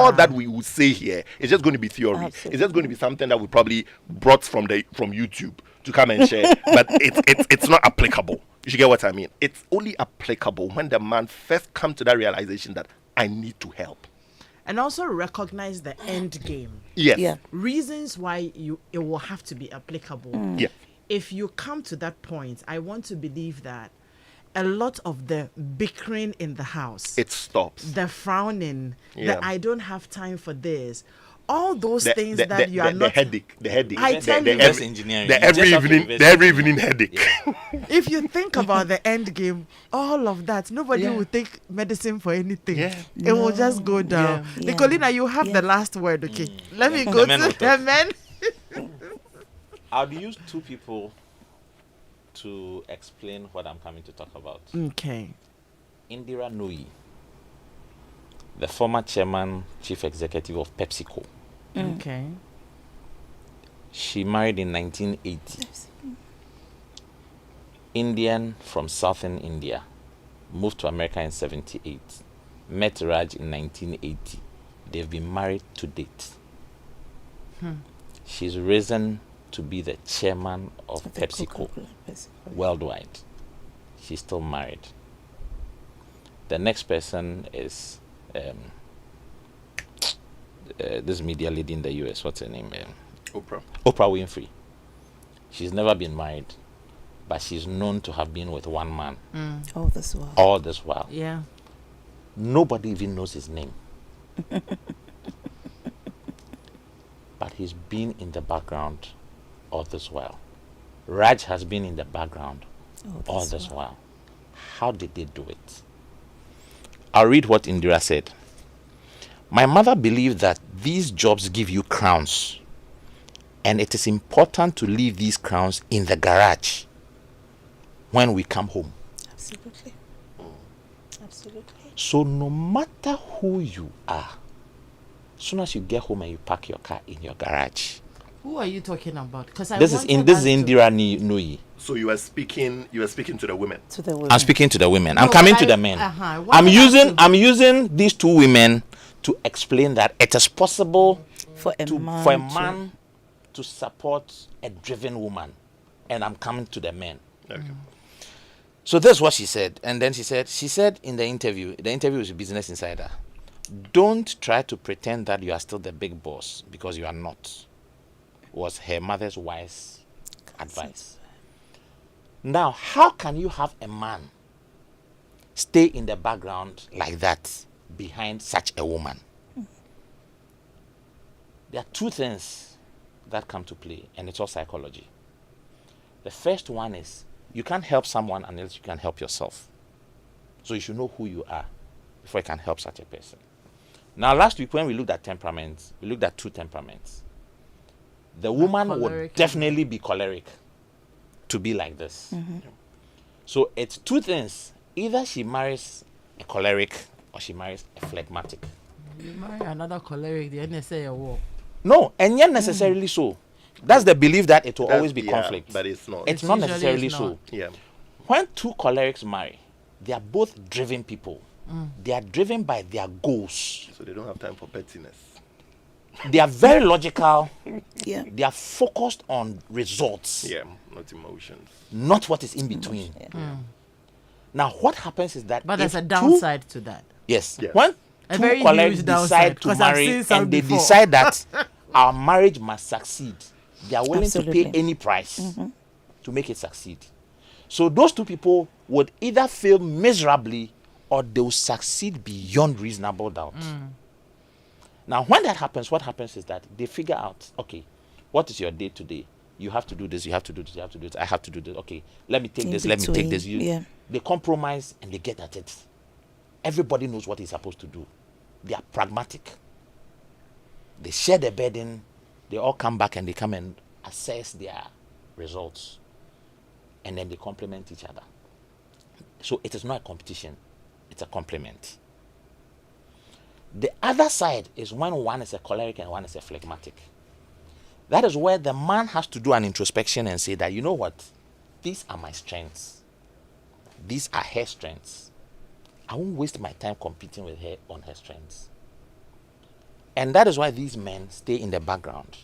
all that we will say here is just going to be theory. Absolutely. It's just going to be something that we probably brought from YouTube to come and share, but it's not applicable. You should get what I mean. It's only applicable when the man first comes to that realization that I need to help. And also recognize the end game. Yes. Yeah. Reasons why it will have to be applicable. Yeah. If you come to that point, I want to believe that a lot of the bickering in the house, It stops. the frowning, Yeah. the I don't have time for this, all those The- things the- that the- you are the not. headache. I tell you, Reverse engineering. The You every just have to evening, reverse the every engineer. evening headache. If you think about the end game, all of that, nobody Yeah. will take medicine for anything. Yeah. It will just go down. Yeah. Nicolina, you have Yeah. the last word, okay? Let me The go men to will the talk. men. I'll use two people to explain what I'm coming to talk about. Okay. Indira Nooyi, the former chairman, chief executive of PepsiCo. Okay. She married in 1980. Indian from southern India. Moved to America in 78. Met Raj in 1980. They've been married to date. She's risen to be the chairman of The PepsiCo Coca-Cola, PepsiCo. worldwide. She's still married. The next person is this media lady in the US. What's her name? Oprah. Oprah Winfrey. She's never been married, but she's known to have been with one man Oh, this one. all this while. Yeah. Nobody even knows his name. But he's been in the background all this while. Raj has been in the background all this while. How did they do it? I'll read what Indira said. My mother believed that these jobs give you crowns, and it is important to leave these crowns in the garage when we come home. Absolutely. Absolutely. So no matter who you are, as soon as you get home and you park your car in your garage. Who are you talking about? Because This is Indira Nooyi. So you are speaking to the women. To the women. I'm speaking to the women. I'm No, coming I- to the men. What I'm I using have to- using these two women to explain that it is possible for a for a man. man to support a driven woman. And I'm coming to the men. Okay. So that's what she said. And then she said in the interview with Business Insider, don't try to pretend that you are still the big boss, because you are not, was her mother's wise advice. Now, how can you have a man stay in the background like that behind such a woman? There are two things that come to play, and it's all psychology. The first one is you can't help someone unless you can help yourself. So you should know who you are before you can help such a person. Now, last week when we looked at temperaments, we looked at two temperaments. The woman choleric would and- definitely be choleric to be like this. So it's two things. Either she marries a choleric or she marries a phlegmatic. You marry another choleric, the NSA a war. No, and yet necessarily so. That's the belief that it will always be Yeah, conflict. but it's not. It's It not usually necessarily is so. not. Yeah. When two cholerics marry, they are both driven people. They are driven by their goals. So they don't have time for pettiness. They are very logical. Yeah. They are focused on results, Yeah, not emotions. not what is in between. Now, what happens is that But there's if a two- downside to that. Yes. Yeah. When A two very cholerics huge downside, decide to 'cause I've marry seen some and they before. decide that our marriage must succeed, they are willing to Absolutely. pay any price to make it succeed. So those two people would either fail miserably or they will succeed beyond reasonable doubt. Now, when that happens, what happens is that they figure out, okay, what is your day today? You have to do this, you have to do this, you have to do this, I have to do this. Okay, let me take In this, let me take between, this. yeah. They compromise and they get at it. Everybody knows what he's supposed to do. They are pragmatic. They share the burden. They all come back and they come and assess their results. And then they complement each other. So it is not a competition. It's a complement. The other side is when one is a choleric and one is a phlegmatic. That is where the man has to do an introspection and say that, you know what? These are my strengths. These are her strengths. I won't waste my time competing with her on her strengths. And that is why these men stay in the background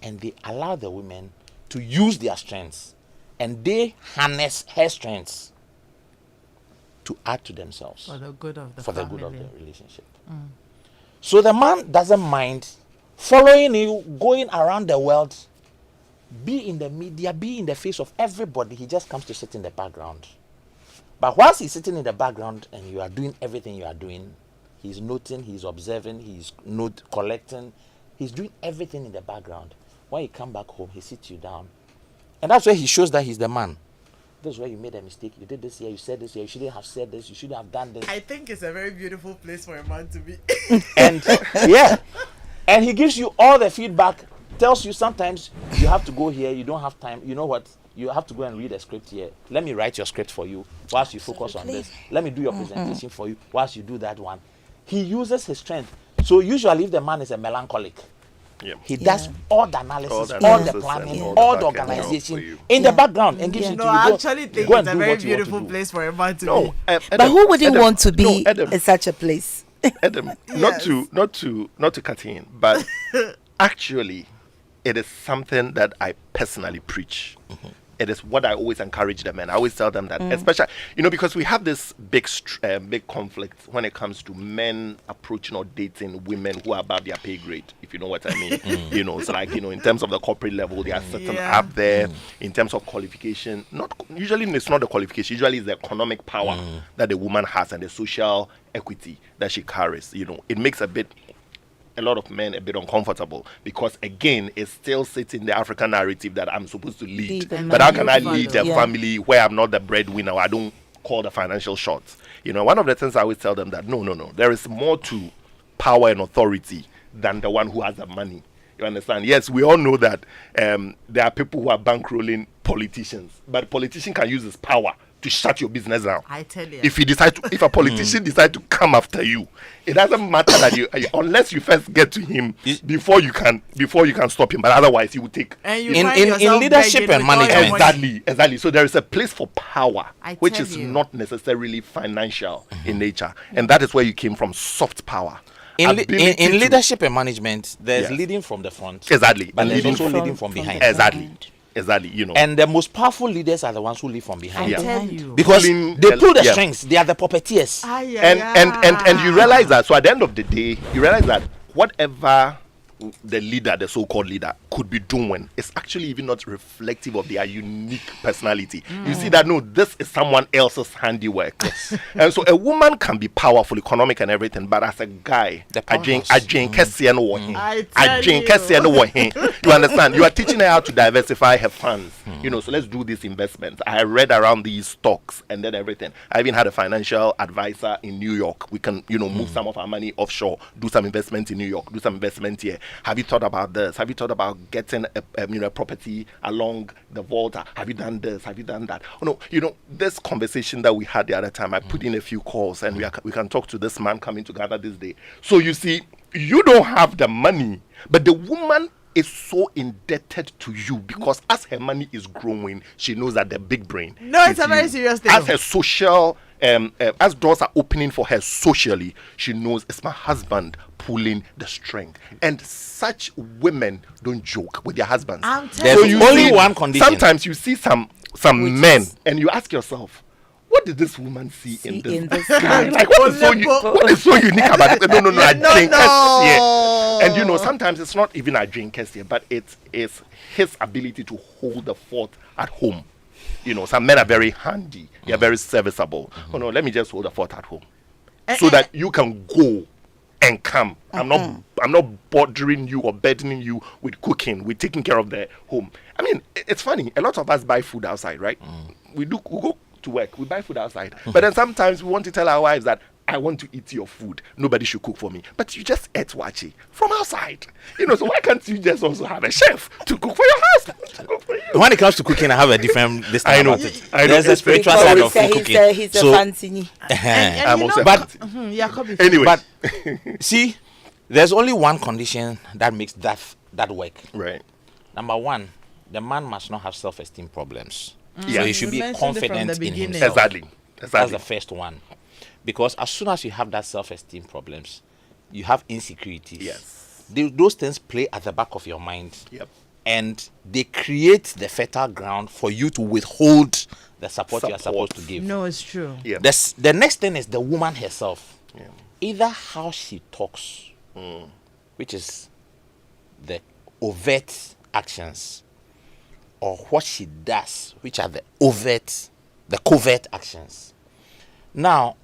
and they allow the women to use their strengths, and they harness her strengths to add to themselves For the good of the for the family. good of the relationship. So the man doesn't mind following you, going around the world, be in the media, be in the face of everybody. He just comes to sit in the background. But whilst he's sitting in the background and you are doing everything you are doing, he's noting, he's observing, he's note collecting, he's doing everything in the background. When you come back home, he sits you down. And that's where he shows that he's the man. This is where you made a mistake. You did this here, you said this here, you shouldn't have said this, you shouldn't have done this. I think it's a very beautiful place for a man to be. And yeah. And he gives you all the feedback, tells you sometimes you have to go here, you don't have time. You know what? You have to go and read a script here. Let me write your script for you whilst you focus on this. Let me do your presentation for you whilst you do that one. He uses his strength. So usually if the man is a melancholic, he does all the analysis, all the planning, all the organization in the background and gives you No, to I you. actually think go it's and a do very what you want to beautiful do. place for a man to No, be. But who wouldn't Edem, want to be Edem, in such a place? Edem, not to cut in, but actually, it is something that I personally preach. It is what I always encourage them, and I always tell them that, especially, because we have this big conflict when it comes to men approaching or dating women who are above their pay grade, if you know what I mean. It's like, in terms of the corporate level, they are sitting up there. In terms of qualification, usually it's not the qualification, usually it's the economic power that the woman has and the social equity that she carries. It makes a lot of men a bit uncomfortable because again it still sits in the African narrative that I'm supposed to lead. But how can I lead a family where I'm not the breadwinner or I don't call the financial shots? One of the things I always tell them that no, there is more to power and authority than the one who has the money. You understand? Yes, we all know that there are people who are bankrolling politicians, but politician can use his power to shut your business down. I tell you. If a politician decide to come after you, it doesn't matter that you unless you first get to him before you can stop him. But otherwise, he will take. And you In- find in yourself leadership begging and with all your management. money. Exactly. So there is a place for power, which tell is you. not necessarily financial in nature, and that is where you came from. Soft power. In Ability to- leadership and management, there's Yes. leading from the front. Exactly. But And there's leading also from- leading from behind. the Exactly. behind. Exactly. And the most powerful leaders are the ones who lead from behind. I Yeah. tell you. Because Pulling they pull the yeah. strings. They are the puppeteers. And you realize that. So at the end of the day, you realize that whatever the so-called leader could be doing is actually even not reflective of their unique personality. You see that this is someone else's handiwork. And so a woman can be powerful, economic and everything, but as a guy, The I drink I tell you. you understand? You are teaching her how to diversify her funds. So let's do this investment. I read around these stocks and then everything. I even had a financial advisor in New York. We can, move some of our money offshore, do some investment in New York, do some investment here. Have you thought about this? Have you thought about getting a property along the Volta? Have you done this? Have you done that? Oh, no, this conversation that we had the other time, I put in a few calls and we can talk to this man coming together this day. So you see, you don't have the money, but the woman is so indebted to you because as her money is growing, she knows that the big brain. No, it's is a very you. serious thing. As her social, as doors are opening for her socially, she knows it's my husband pulling the string. And such women don't joke with their husbands. I'm There's telling you only see- one condition. Sometimes you see some men and you ask yourself, what did this woman see in this guy? Like what is so unique about it? No, I drink here. And sometimes it's not even a drink here, but it's his ability to hold the fort at home. Some men are very handy, they are very serviceable. Oh no, let me just hold the fort at home. So that you can go and come. I'm not bothering you or burdening you with cooking, with taking care of the home. I mean, it's funny. A lot of us buy food outside, right? We go to work, we buy food outside. But then sometimes we want to tell our wives that I want to eat your food. Nobody should cook for me. But you just ate wachi from outside. So why can't you just also have a chef to cook for your house? To cook for you? When it comes to cooking, I have a different this I know. about it. I know. There's a spiritual Because side of he's cooking. He's a So, fancy. And I'm you also know- but Anyway. but see, there's only one condition that makes that work. Right. Number one, the man must not have self-esteem problems. Yeah. So he should You be mentioned it from the confident in beginning. himself. Exactly. That's the first one. Because as soon as you have that self-esteem problems, you have insecurities. Yes. Those things play at the back of your mind. Yep. And they create the fertile ground for you to withhold the support you are supposed to give. No, it's true. Yeah. The next thing is the woman herself. Yeah. Either how she talks, which is the overt actions, or what she does, which are the covert actions. Now,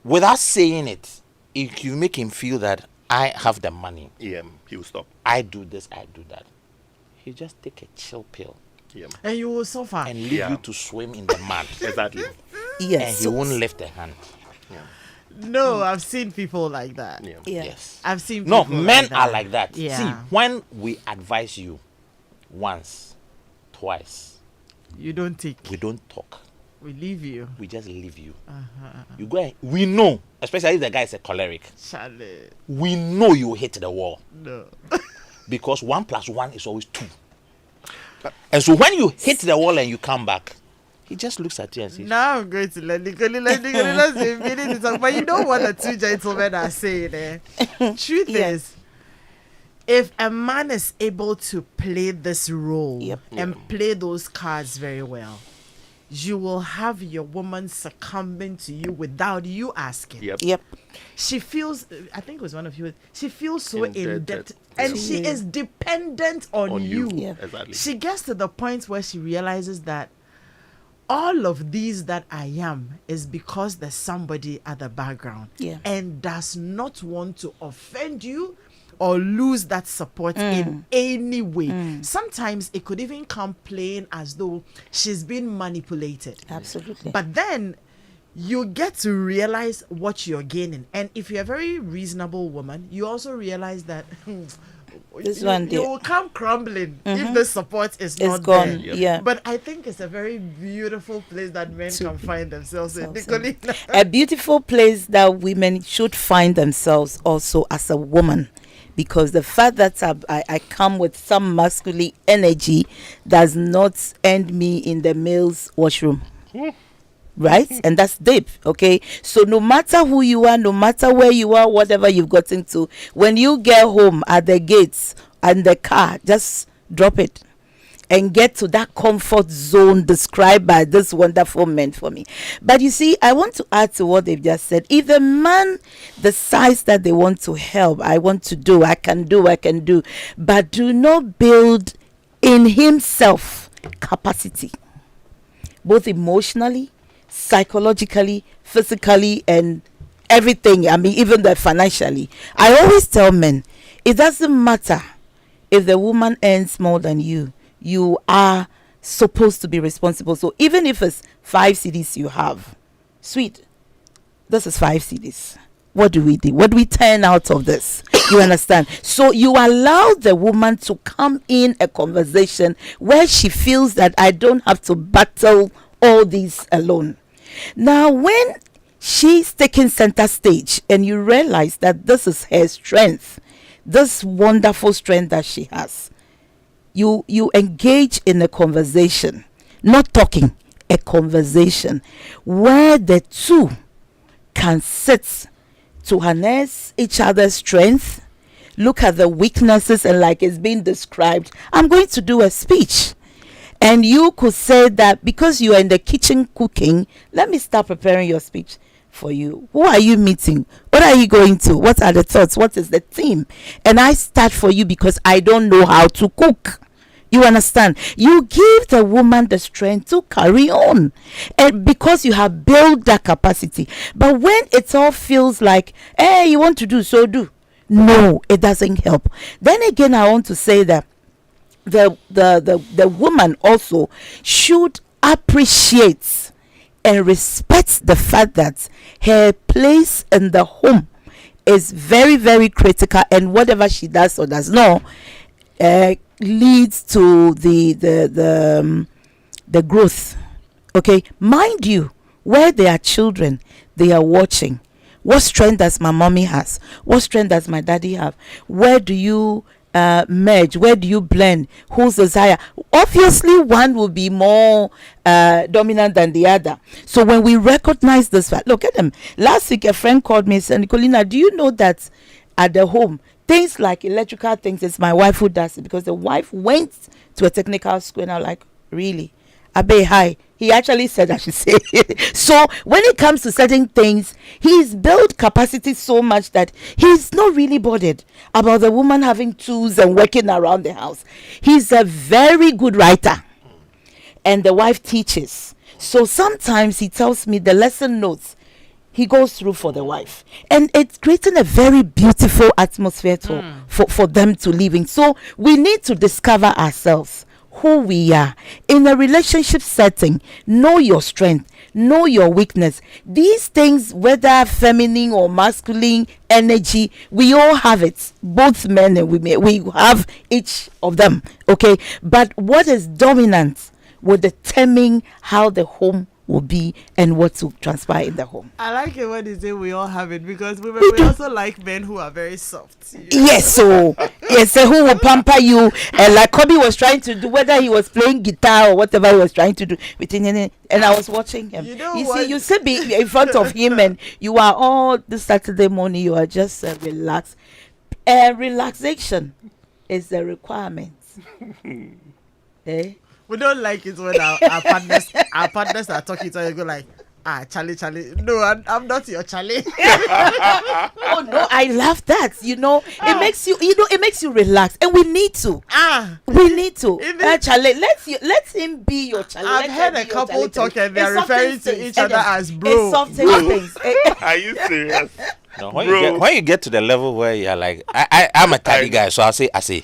without saying it, if you make him feel that I have the money, Yeah. He will stop. I do this, I do that, he just take a chill pill Yeah. And you will suffer. and leave Yeah. you to swim in the mud. Exactly. And Yes. he won't lift a hand. No, I've seen people like that. Yeah. Yeah. Yes. I've seen No, people men like are that. like that. Yeah. See, when we advise you once, twice, You don't take. we don't talk. We leave you. We just leave you. You go and, we know, especially if the guy is a choleric, Charlie. we know you hit the wall No. because 1 + 1 is always 2. And so when you hit the wall and you come back, he just looks at you and says, Now I'm going to let Nicola say meaning to talk. But you know what the two gentlemen are saying, eh? Truth Yeah. is, if a man is able to play this role Yep. and play those cards very well, you will have your woman succumbing to you without you asking. Yep. Yep. She feels, I think it was one of you, she feels so Indebted. indebted and Yeah. she is dependent on you. Yeah. Exactly. She gets to the point where she realizes that all of these that I am is because there's somebody at the background, Yeah. and does not want to offend you or lose that support in any way. Sometimes it could even come plain as though she's been manipulated. Absolutely. But then you get to realize what you're gaining. And if you're a very reasonable woman, you also realize that This you, one you there. will come crumbling if the support is It's not gone. there. Yep. Yeah. But I think it's a very beautiful place that men To can be find themselves in. themselves in. Nicolina. A beautiful place that women should find themselves also as a woman, because the fact that I come with some masculine energy does not end me in the male's washroom. Right? And that's deep. Okay. So no matter who you are, no matter where you are, whatever you've gotten to, when you get home at the gates and the car, just drop it and get to that comfort zone described by this wonderful man for me. But you see, I want to add to what they've just said. If the man decides that they want to help, I can do, but do not build in himself capacity, both emotionally, psychologically, physically, and everything. I mean, even the financially. I always tell men, it doesn't matter if the woman earns more than you. You are supposed to be responsible. So even if it's 5 CDs you have, sweet, this is 5 CDs. What do we do? What do we turn out of this? You understand? So you allow the woman to come in a conversation where she feels that I don't have to battle all these alone. Now, when she's taking center stage and you realize that this is her strength, this wonderful strength that she has, you engage in a conversation, not talking, a conversation where the two can sit to harness each other's strength, look at the weaknesses, and like it's being described, I'm going to do a speech. And you could say that because you are in the kitchen cooking, let me start preparing your speech for you. Who are you meeting? What are you going to? What are the thoughts? What is the theme? And I start for you because I don't know how to cook. You understand? You give the woman the strength to carry on, and because you have built that capacity. But when it all feels like, hey, you want to do, so do. No, it doesn't help. Then again, I want to say that the woman also should appreciate and respect the fact that her place in the home is very, very critical, and whatever she does or does not leads to the growth. Okay, mind you, where there are children, they are watching. What strength does my mommy has? What strength does my daddy have? Where do you merge? Where do you blend? Whose desire? Obviously, one will be more dominant than the other. So when we recognize this fact, look at them. Last week, a friend called me and said, Nicolina, do you know that at the home, things like electrical things, it's my wife who does it, because the wife went to a technical school, and I'm like, really? Abe, hi. He actually said I should say it. So when it comes to certain things, he's built capacity so much that he's not really bothered about the woman having tools and working around the house. He's a very good writer, and the wife teaches. So sometimes he tells me the lesson notes he goes through for the wife, and it's creating a very beautiful atmosphere for them to live in. So we need to discover ourselves, who we are in a relationship setting. Know your strength, know your weakness. These things, whether feminine or masculine energy, we all have it, both men and women. We have each of them, okay? But what is dominant will determine how the home will be and what will transpire in the home. I like it when they say we all have it, because we also like men who are very soft. Yes, so yes, so who will pamper you, and like Kobe was trying to do, whether he was playing guitar or whatever he was trying to do within him, and I was watching him. You sit in front of him, and you are all this Saturday morning, you are just relaxed. Relaxation is the requirement. Eh? We don't like it when our partners are talking to you, go like, Charlie. No, I'm not your Charlie. Oh no, I love that. It makes you, it makes you relax, and we need to. We need to. Charlie, let him be your Charlie. I've heard a couple talk, and they're referring to each other as bro. It's softens things. Are you serious? No, when you get to the level where you're like, I'm a tidy guy, so I say. I see.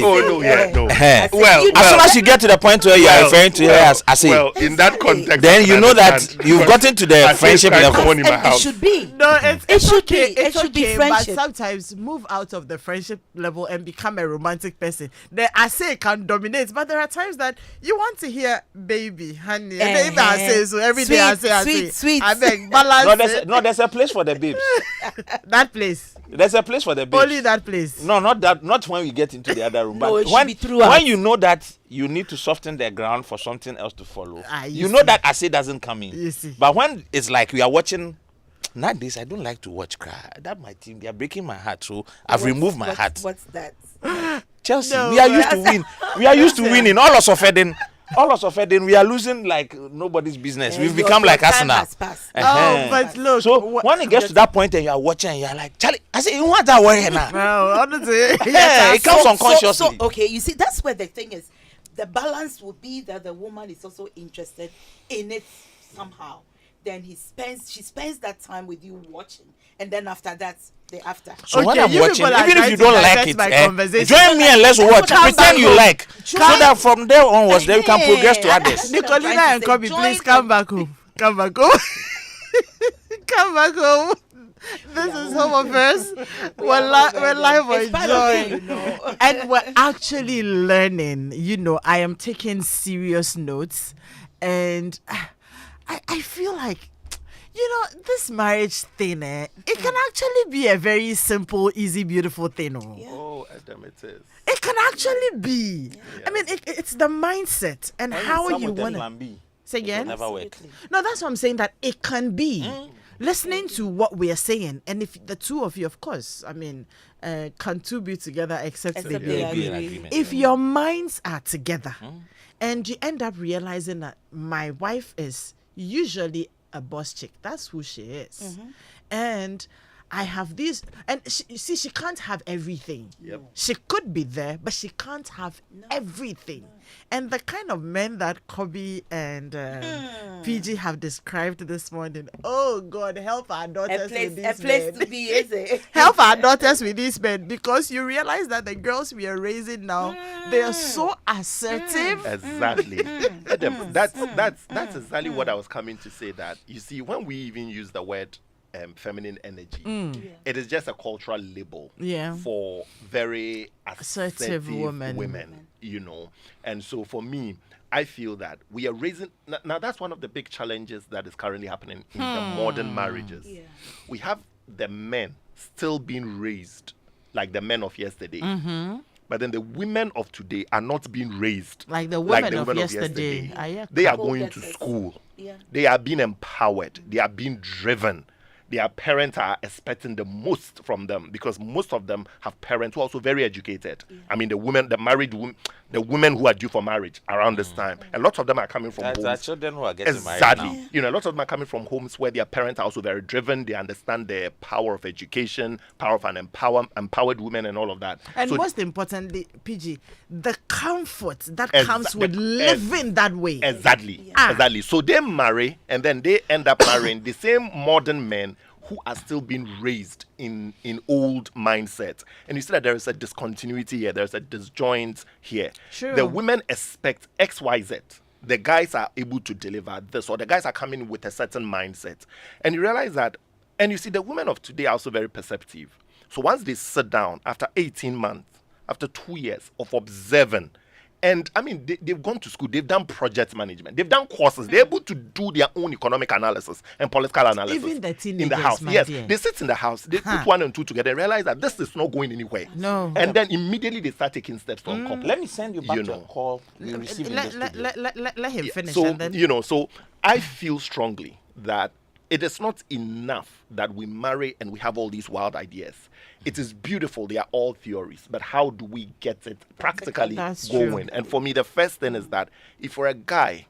Oh no, yeah, no. Well, as soon as you get to the point where you are referring to her as I say, well, in that context, then you know that you've gotten to the friendship level. It should be. No, it should be. It should be friendship. But sometimes move out of the friendship level and become a romantic person. The I say can dominate, but there are times that you want to hear baby, honey, and baby I say so every day. I say, sweet. I beg balance. There's a place for the babes. That place. There's a place for the babes. Only that place. No, not that. Not when we get into the other room. No, But it should be throughout. when you know that you need to soften the ground for something else to follow, you know that I say doesn't come in. You see. But when it's like we are watching, nowadays I don't like to watch cry. That my team, they are breaking my heart. So I've removed my heart. What's that? Chelsea, No, we are used to win. We are used to winning. All of a sudden, we are losing like nobody's business. We've become like Arsenal. Oh, but look. So when it gets to that point and you are watching, and you are like, Charlie, I say, you want that worry now? Well, honestly, Yeah, it comes unconsciously. So, okay, you see, that's where the thing is. The balance will be that the woman is also interested in it somehow. Then she spends that time with you watching, and then after that, the after. So when Okay, I'm you watching, people are even if trying you to don't divert like it, my conversation. join me and let's watch. Come Pretend back you home. like, so that from there onwards, then we can progress to others. Nicolina and Kobe, please come back home. Come back home. Come back home. This is Home Affairs. We're live or enjoying. And we're actually learning. I am taking serious notes. And I feel like, this marriage thing, it can actually be a very simple, easy, beautiful thing. Oh, Edem, it is. It can actually be. Yeah. I mean, it's the mindset and how you want to. Say again? Never work. No, that's what I'm saying, that it can be. Listening to what we are saying, and if the two of you, of course, I mean, can two be together except they Except be they agree? agree. If your minds are together, and you end up realizing that my wife is usually a boss chick, that's who she is, and I have this, and she can't have everything. Yep. She could be there, but she can't have everything. And the kind of men that Kobe and PG have described this morning, oh God, help our daughters with these men. To be, is it? Help our daughters with these men, because you realize that the girls we are raising now, they are so assertive. Exactly. Edem, that's exactly what I was coming to say. That you see, when we even use the word feminine energy, it is just a cultural label for very assertive women, and so for me, I feel that we are raising now. That's one of the big challenges that is currently happening in the modern marriages. We have the men still being raised like the men of yesterday. But then the women of today are not being raised like the women of yesterday. They are going to school. Yeah. They are being empowered. They are being driven. Their parents are expecting the most from them because most of them have parents who are also very educated. I mean, the married women, the women who are due for marriage around this time, a lot of them are coming from homes. There are children who are getting married now. You know, a lot of them are coming from homes where their parents are also very driven. They understand the power of education, power of an empowered women, and all of that. And so most importantly, PG, the comfort that comes with living that way. Exactly. Exactly. So they marry, and then they end up marrying the same modern men who are still being raised in old mindsets. And you see that there is a discontinuity here. There's a disjoint here. Sure. The women expect XYZ. The guys are able to deliver this, or the guys are coming with a certain mindset. And you realize that, and you see the women of today are also very perceptive. So once they sit down after 18 months, after 2 years of observing, and I mean, they've gone to school, they've done project management, they've done courses, they're able to do their own economic analysis and political analysis. Even the teenagers, in the house. my Yes, dear. they sit in the house, they put 1 and 2 together and realize that this is not going anywhere. No. And then immediately they start taking steps to uncouple. Let me send you back You to know. a call you received in this studio. Let him finish. So, and then you know, so I feel strongly that it is not enough that we marry and we have all these wild ideas. It is beautiful. They are all theories. But how do we get it practically That's going? true. And for me, the first thing is that if for a guy,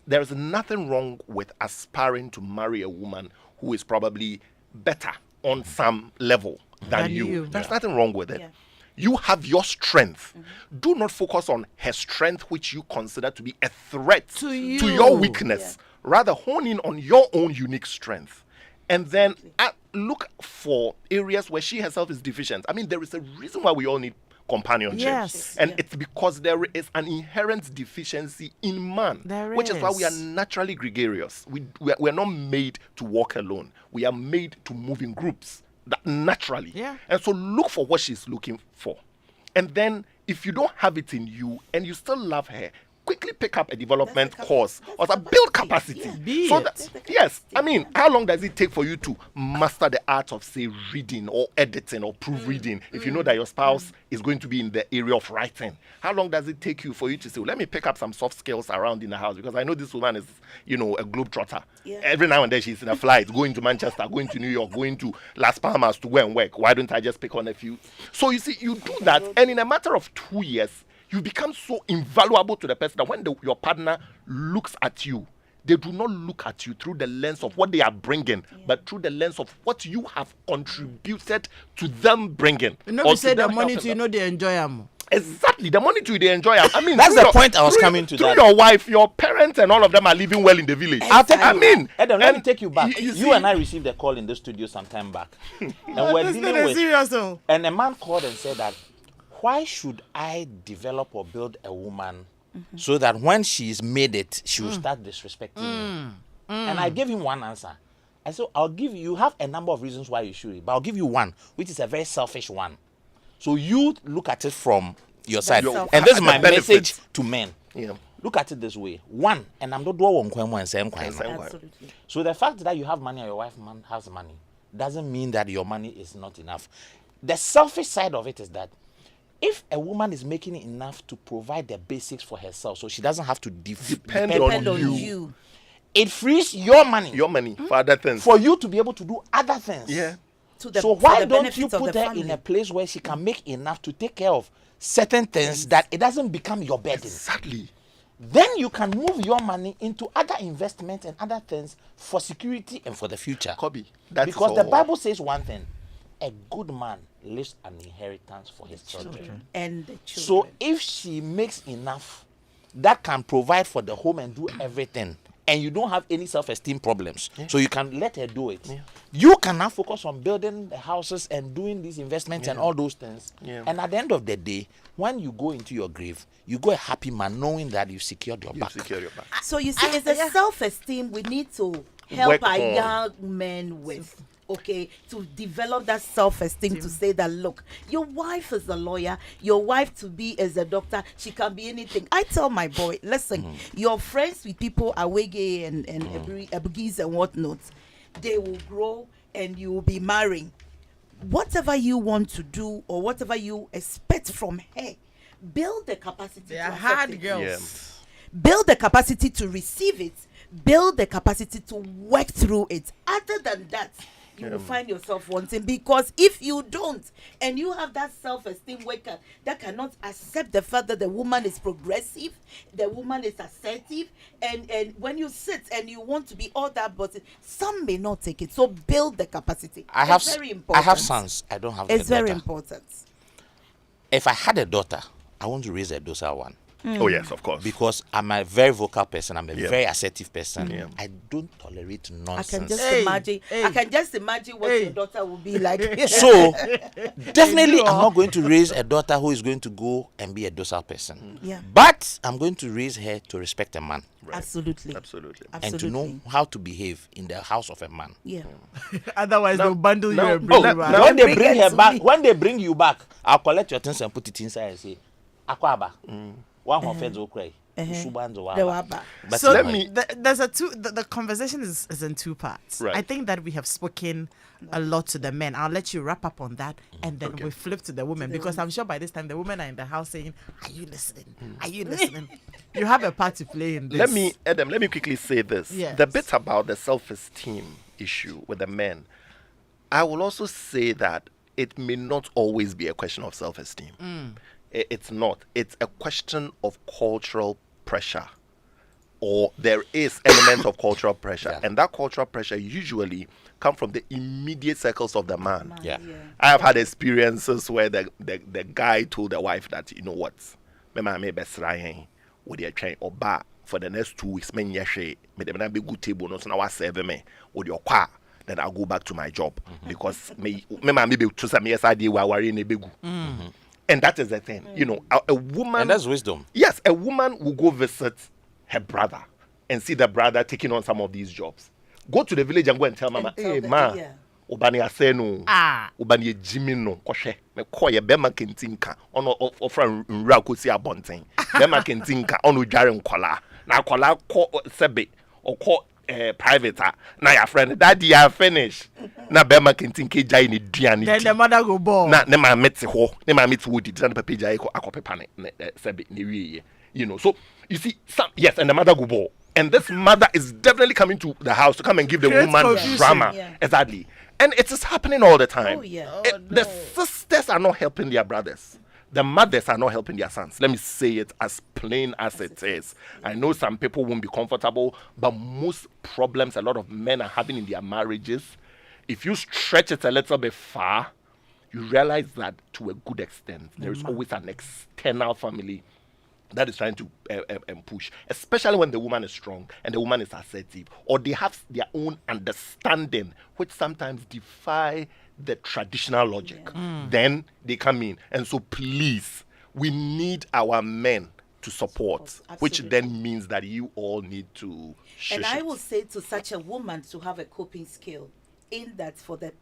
there's nothing wrong with aspiring to marry a woman who is probably better on some level than you. There's nothing wrong with it. Yeah. You have your strength. Do not focus on her strength, which you consider to be a threat To you. to your weakness. Rather, hone in on your own unique strength. And then look for areas where she herself is deficient. I mean, there is a reason why we all need companionship. Yes. And it's because there is an inherent deficiency in man. There which is why we are is. naturally gregarious. We are not made to walk alone. We are made to move in groups. That naturally. Yeah. And so look for what she's looking for. And then if you don't have it in you and you still love her, quickly pick up a development course or build capacity. Be So it. that, yes, I mean, how long does it take for you to master the art of, say, reading or editing or proofreading if you know that your spouse is going to be in the area of writing? How long does it take you for you to say, well, let me pick up some soft skills around in the house because I know this woman is, you know, a globetrotter. Yeah. Every now and then she's in a flight, going to Manchester, going to New York, going to Las Palmas to go and work. Why don't I just pick on a few? So you see, you do that, and in a matter of 2 years, you become so invaluable to the person that when your partner looks at you, they do not look at you through the lens of what they are bringing, but through the lens of what you have contributed to them bringing. you know, or we say the them money helping to you them. know they enjoy them. Exactly, the money to they enjoy. I mean, That's through the point I was coming to Through that. your wife, your parents, and all of them are living well in the village. I'll take I you. mean, Edem, let me and take you back. you You, see- and I received a call in the studio some time back. And we're This dealing thing is with... serious, though. And a man called and said that, why should I develop or build a woman so that when she's made it, she will start disrespecting me? And I gave him one answer. I said, you have a number of reasons why you should, but I'll give you one, which is a very selfish one. So you look at it from your side. selfish. And this is The my benefits. message to men. Yeah. Look at it this way. One, and I'm not doing one same kind. Absolutely. So the fact that you have money or your wife has money doesn't mean that your money is not enough. The selfish side of it is that if a woman is making enough to provide the basics for herself, so she doesn't have to Depend Depend on on you. you. it frees your money Your money for other things. for you to be able to do other things. Yeah. To the, So for why the don't you benefits of put the her family. in a place where she can make enough to take care of certain things that it doesn't become your burden? Exactly. Then you can move your money into other investments and other things for security and for the future. Kobe, that's because the all. Bible says one thing: a good man leaves an inheritance for his children. And the So children. if she makes enough that can provide for the home and do everything, and you don't have any self-esteem problems, so you can let her do it, you can now focus on building the houses and doing these investments and all those things. And at the end of the day, when you go into your grave, you go a happy man knowing that you secured your You back. secure your back. So you see, it's a self-esteem we need to help Work our on. young men with. Okay, to develop that self-esteem to say that, look, your wife is a lawyer, your wife to be is a doctor, she can be anything. I tell my boy, listen, you're friends with people awege and Ebugis and whatnot, they will grow and you will be marrying. whatever you want to do or whatever you expect from her, build the capacity They to are accept hard it. girls. Build the capacity to receive it. Build the capacity to work through it. Other than that, you will find yourself wanting, because if you don't and you have that self-esteem worker that cannot accept the fact that the woman is progressive, the woman is assertive, and when you sit and you want to be all that, but some may not take it. So build the capacity. It's very important. I have sons. I don't have. It's a daughter. very important. If I had a daughter, I want to raise a docile one. Oh yes, of course. Because I'm a very vocal person. I'm a very assertive person. Yeah. I don't tolerate I nonsense. can just imagine. I can just imagine what your daughter will be like. So definitely, I'm not going to raise a daughter who is going to go and be a docile person. Yeah. But I'm going to raise her to respect a man. Right. Absolutely. Absolutely. And to know how to behave in the house of a man. Yeah. Otherwise, they'll bundle you and Oh, bring you back. when they Bring bring it her to back, me. when they bring you back, I'll collect your things and put it inside and say, Akwaba. One of feds will cry. The waba. But So let me- there's the conversation is in two parts. Right. I think that we have spoken a lot to the men. I'll let you wrap up on that, and then we flip to the women, because I'm sure by this time the women are in the house saying, "Are you listening? Are you listening?" You have a part to play in this. Let me quickly say this. Yes. The bit about the self-esteem issue with the men, I will also say that it may not always be a question of self-esteem. It's not. It's a question of cultural pressure, or there is elements of cultural pressure, Yeah. and that cultural pressure usually come from the immediate circles of the man. Yeah. I have had experiences where the guy told the wife that, you know what, me ma me besra with your train or bar for the next 2 weeks, me nyeshe me de na be good table no so na wa serve me with your kwa, then I'll go back to my job because me ma me be to some yes idea wa worry na begu. And that is the thing, you know, a woman. And that's wisdom. Yes, a woman will go visit her brother and see the brother taking on some of these jobs. Go to the village and go and tell mama, And tell hey them, ma, yeah. ubani aseno, Ah. ubani jimi no, koshe, me koye bema kentinka, ono ofra nra kosi abonten, bema kentinka, ono jare nkola, na kola ko sebe, or ko private, na your friend, daddy ya finish, na bema kentinke jai ni diani. Then the mother go ball. Na ne ma meti ho, ne ma meti wo di na papa jai ko akopepa ne sebe ne wiye. You know, so you see, yes, and the mother go ball. And this mother is definitely coming to the house to come and give the Create woman confusion. drama. Yeah. Exactly. And it is happening all the time. Oh, yeah. The sisters are not helping their brothers. The mothers are not helping their sons. Let me say it as plain as it is. I know some people won't be comfortable, but most problems a lot of men are having in their marriages, if you stretch it a little bit far, you realize that to a good extent, there is always an external family that is trying to push, especially when the woman is strong and the woman is assertive, or they have their own understanding, which sometimes defy the traditional logic. Then they come in. And so please, we need our men to support, which Absolutely. then means that you all need to shush And I it. will say to such a woman to have a coping skill, in that for the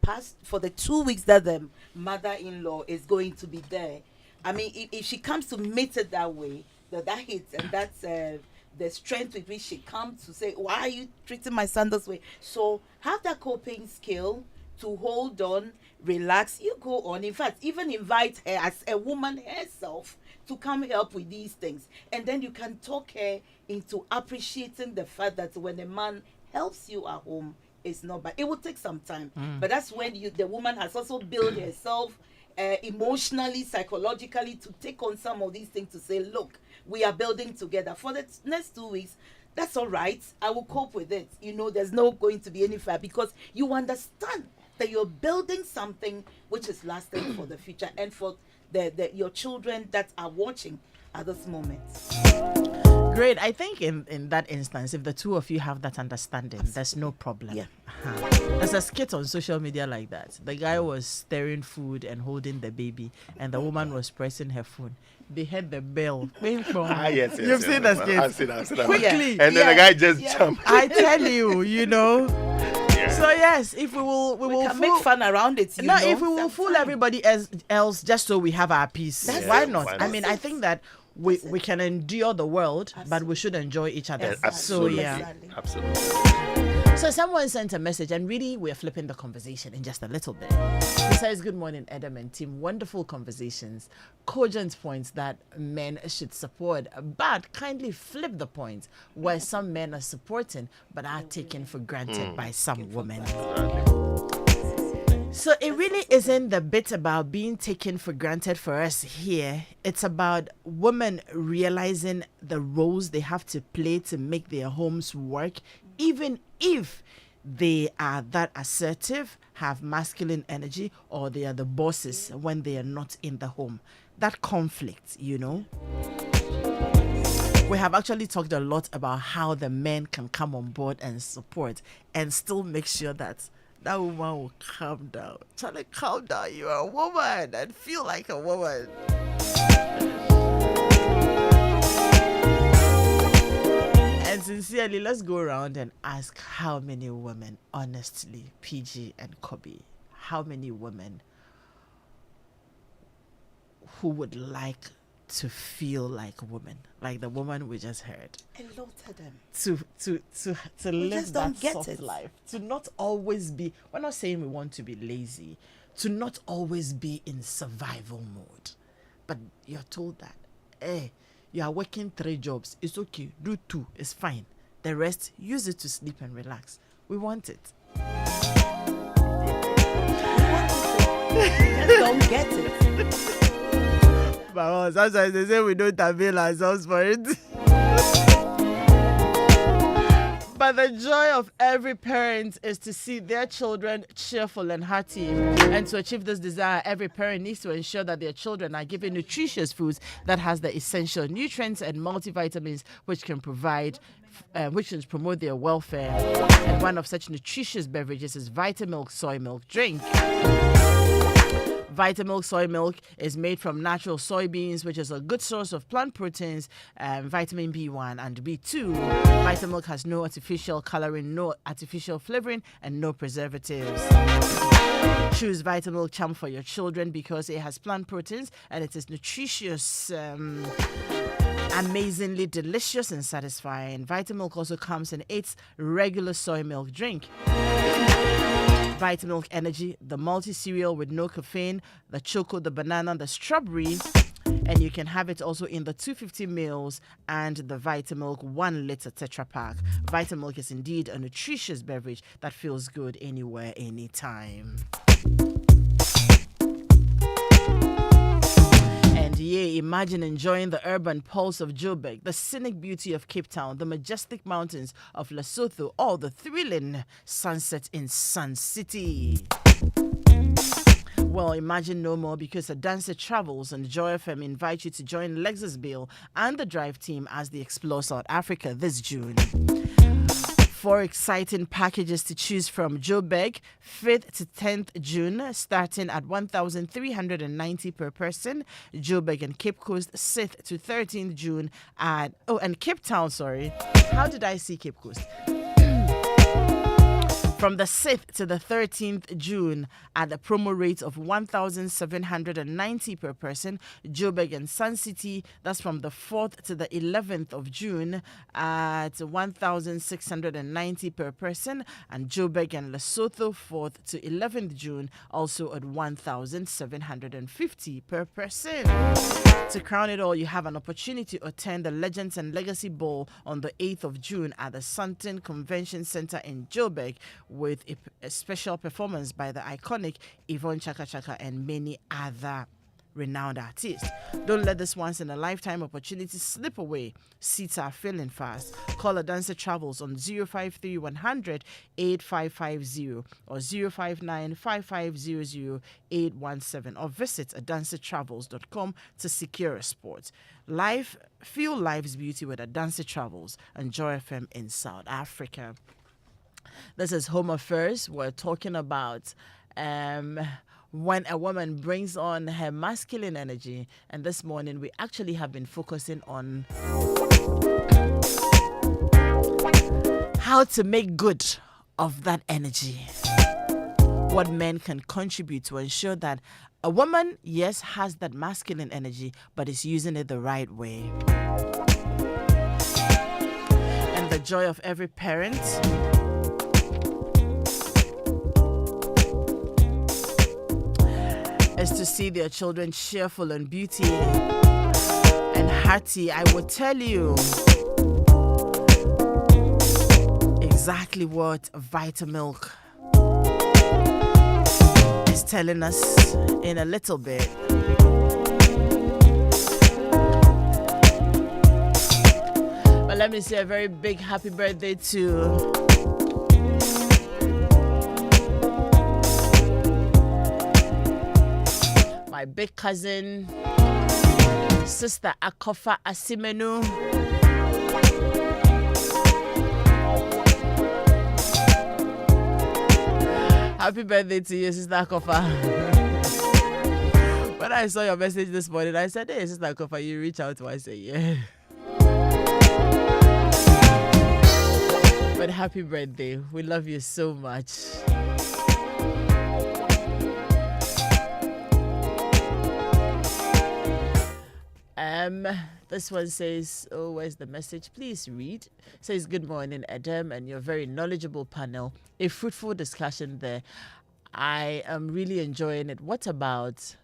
2 weeks that the mother-in-law is going to be there, I mean, if she comes to meet it that way, that hits, and that's the strength with which she comes to say, why are you treating my son this way? So have that coping skill to hold on, relax, you go on. In fact, even invite her as a woman herself to come help with these things. And then you can talk her into appreciating the fact that when a man helps you at home, it's not bad. It will take some time. But that's when the woman has also built herself emotionally, psychologically, to take on some of these things, to say, look, we are building together. For the next 2 weeks, that's all right. I will cope with it. You know, there's no going to be any fight, because you understand that you're building something which is lasting for the future and for your children that are watching at this moment. Great. I think in that instance, if the two of you have that understanding, there's no problem. Yeah. There's a skit on social media like that. The guy was stirring food and holding the baby, and the woman was pressing her phone. They heard the bell. Yes, You've seen the skit. I've seen that. Quickly. And then the guy just jumped. I tell you, you know. So yes, if we will can make fun around it. No, if we will fool everybody else just so we have our peace, That's why it. not? Why I not? mean, I think that we can endure the world, but we should enjoy each other. Exactly. So yeah. Exactly. Absolutely. So someone sent a message, and really we're flipping the conversation in just a little bit. He says, good morning, Edem and team. Wonderful conversations, cogent points that men should support, but kindly flip the point where some men are supporting but are taken for granted by some women. So it really isn't the bit about being taken for granted for us here. It's about women realizing the roles they have to play to make their homes work, even if they are that assertive, have masculine energy, or they are the bosses when they are not in the home. That conflict, you know. We have actually talked a lot about how the men can come on board and support and still make sure that that woman will calm down. Charlie, calm down. You're a woman and feel like a woman. And sincerely, let's go around and ask how many women, honestly, PG and Kobe, how many women who would like to feel like a woman, like the woman we just heard. A lot of them. To live that soft life. To not always be, we're not saying we want to be lazy, to not always be in survival mode. But you're told that, you are working 3 jobs, it's okay, do 2, it's fine. The rest, use it to sleep and relax. We want it. Just don't get it. But sometimes they say we don't avail ourselves for it. But the joy of every parent is to see their children cheerful and hearty. And to achieve this desire, every parent needs to ensure that their children are given nutritious foods that has the essential nutrients and multivitamins which can promote their welfare. And one of such nutritious beverages is Vitamilk soy milk drink. Vitamilk soy milk is made from natural soybeans, which is a good source of plant proteins, vitamin B1 and B2. Vitamilk has no artificial coloring, no artificial flavoring, and no preservatives. Choose Vitamilk Champ for your children because it has plant proteins and it is nutritious, amazingly delicious and satisfying. Vitamilk also comes in its regular soy milk drink. Vitamilk Energy, the multi-cereal with no caffeine, the choco, the banana, the strawberry, and you can have it also in the 250 mils and the Vitamilk 1 liter Tetra Pak. Vitamilk is indeed a nutritious beverage that feels good anywhere, anytime. And yeah, imagine enjoying the urban pulse of Joburg, the scenic beauty of Cape Town, the majestic mountains of Lesotho, or the thrilling sunset in Sun City. Well, imagine no more because A Dancer Travels and Joy FM invite you to join Lexus Bill and the Drive team as they explore South Africa this June. 4 exciting packages to choose from: Joburg, 5th to 10th June, starting at 1,390 per person. Joburg and Cape Coast, 6th to 13th June and Cape Town, sorry. How did I see Cape Coast? From the 6th to the 13th June at the promo rate of 1,790 per person. Joburg and Sun City, that's from the 4th to the 11th of June at 1,690 per person. And Joburg and Lesotho, 4th to 11th June, also at 1,750 per person. To crown it all, you have an opportunity to attend the Legends and Legacy Ball on the 8th of June at the Sunton Convention Center in Joburg, with a special performance by the iconic Yvonne Chaka Chaka and many other renowned artists. Don't let this once-in-a-lifetime opportunity slip away. Seats are filling fast. Call A Dancer Travels on 053 100 8550 or 059 5500 817 or visit adancertravels.com to secure a spot. Feel life's beauty with A Dancer Travels and Joy FM in South Africa. This is Home Affairs. We're talking about when a woman brings on her masculine energy. And this morning, we actually have been focusing on how to make good of that energy. What men can contribute to ensure that a woman, yes, has that masculine energy, but is using it the right way. And the joy of every parent is to see their children cheerful and beauty and hearty, I will tell you exactly what Vitamilk is telling us in a little bit. But let me say a very big happy birthday to my big cousin, Sister Akofa Asimenu. Happy birthday to you, Sister Akofa. When I saw your message this morning, I said, hey, Sister Akofa, you reach out twice a year. But happy birthday. We love you so much. This one says, oh, where's the message? Please read. Says, good morning, Edem, and your very knowledgeable panel. A fruitful discussion there. I am really enjoying it. What about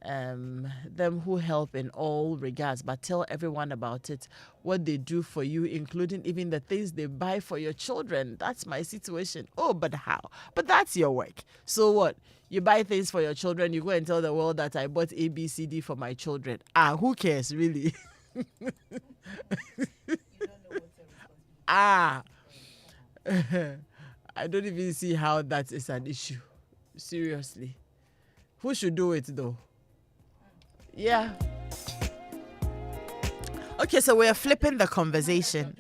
them who help in all regards, but tell everyone about it, what they do for you, including even the things they buy for your children? That's my situation. Oh, but how? But that's your work. So what? You buy things for your children, you go and tell the world that I bought A, B, C, D for my children. Who cares, really? I don't even see how that is an issue. Seriously. Who should do it, though? Yeah. Okay, so we're flipping the conversation.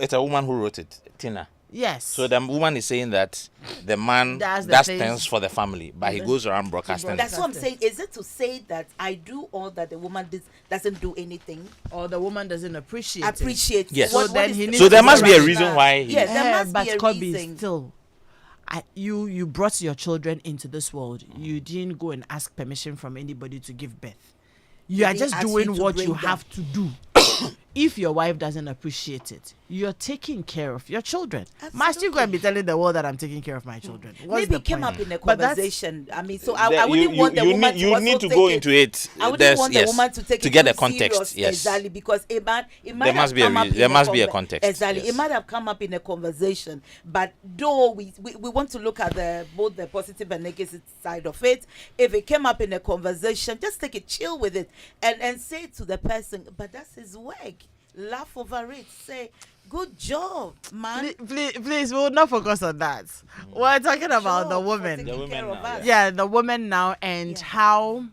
It's a woman who wrote it, Tina. Yes. So the woman is saying that the man does things for the family, but he goes around broadcasting. That's what I'm saying. Is it to say that I do all that the woman doesn't do anything? Or the woman doesn't appreciate it? Yes. So then he needs so there must be a reason why he... Yes, there must be a reason. Still, you brought your children into this world. You didn't go and ask permission from anybody to give birth. You are just doing what you have to do. If your wife doesn't appreciate it, you're taking care of your children. Absolutely. Must you go and be telling the world that I'm taking care of my children? What's Maybe the it came point? up in a conversation. I mean, so I wouldn't want the woman to You need to go into it. I wouldn't want the woman to take to it get too a context. serious, Yes, exactly, because it might there must be a context. Exactly, yes. It might have come up in a conversation, but though we want to look at both the positive and negative side of it. If it came up in a conversation, just take it, chill with it, and say to the person, but that's his work. Laugh over it. Say, good job, man. Please, we'll not focus on that. We're talking about the woman. The woman now, yeah, the woman now, and how.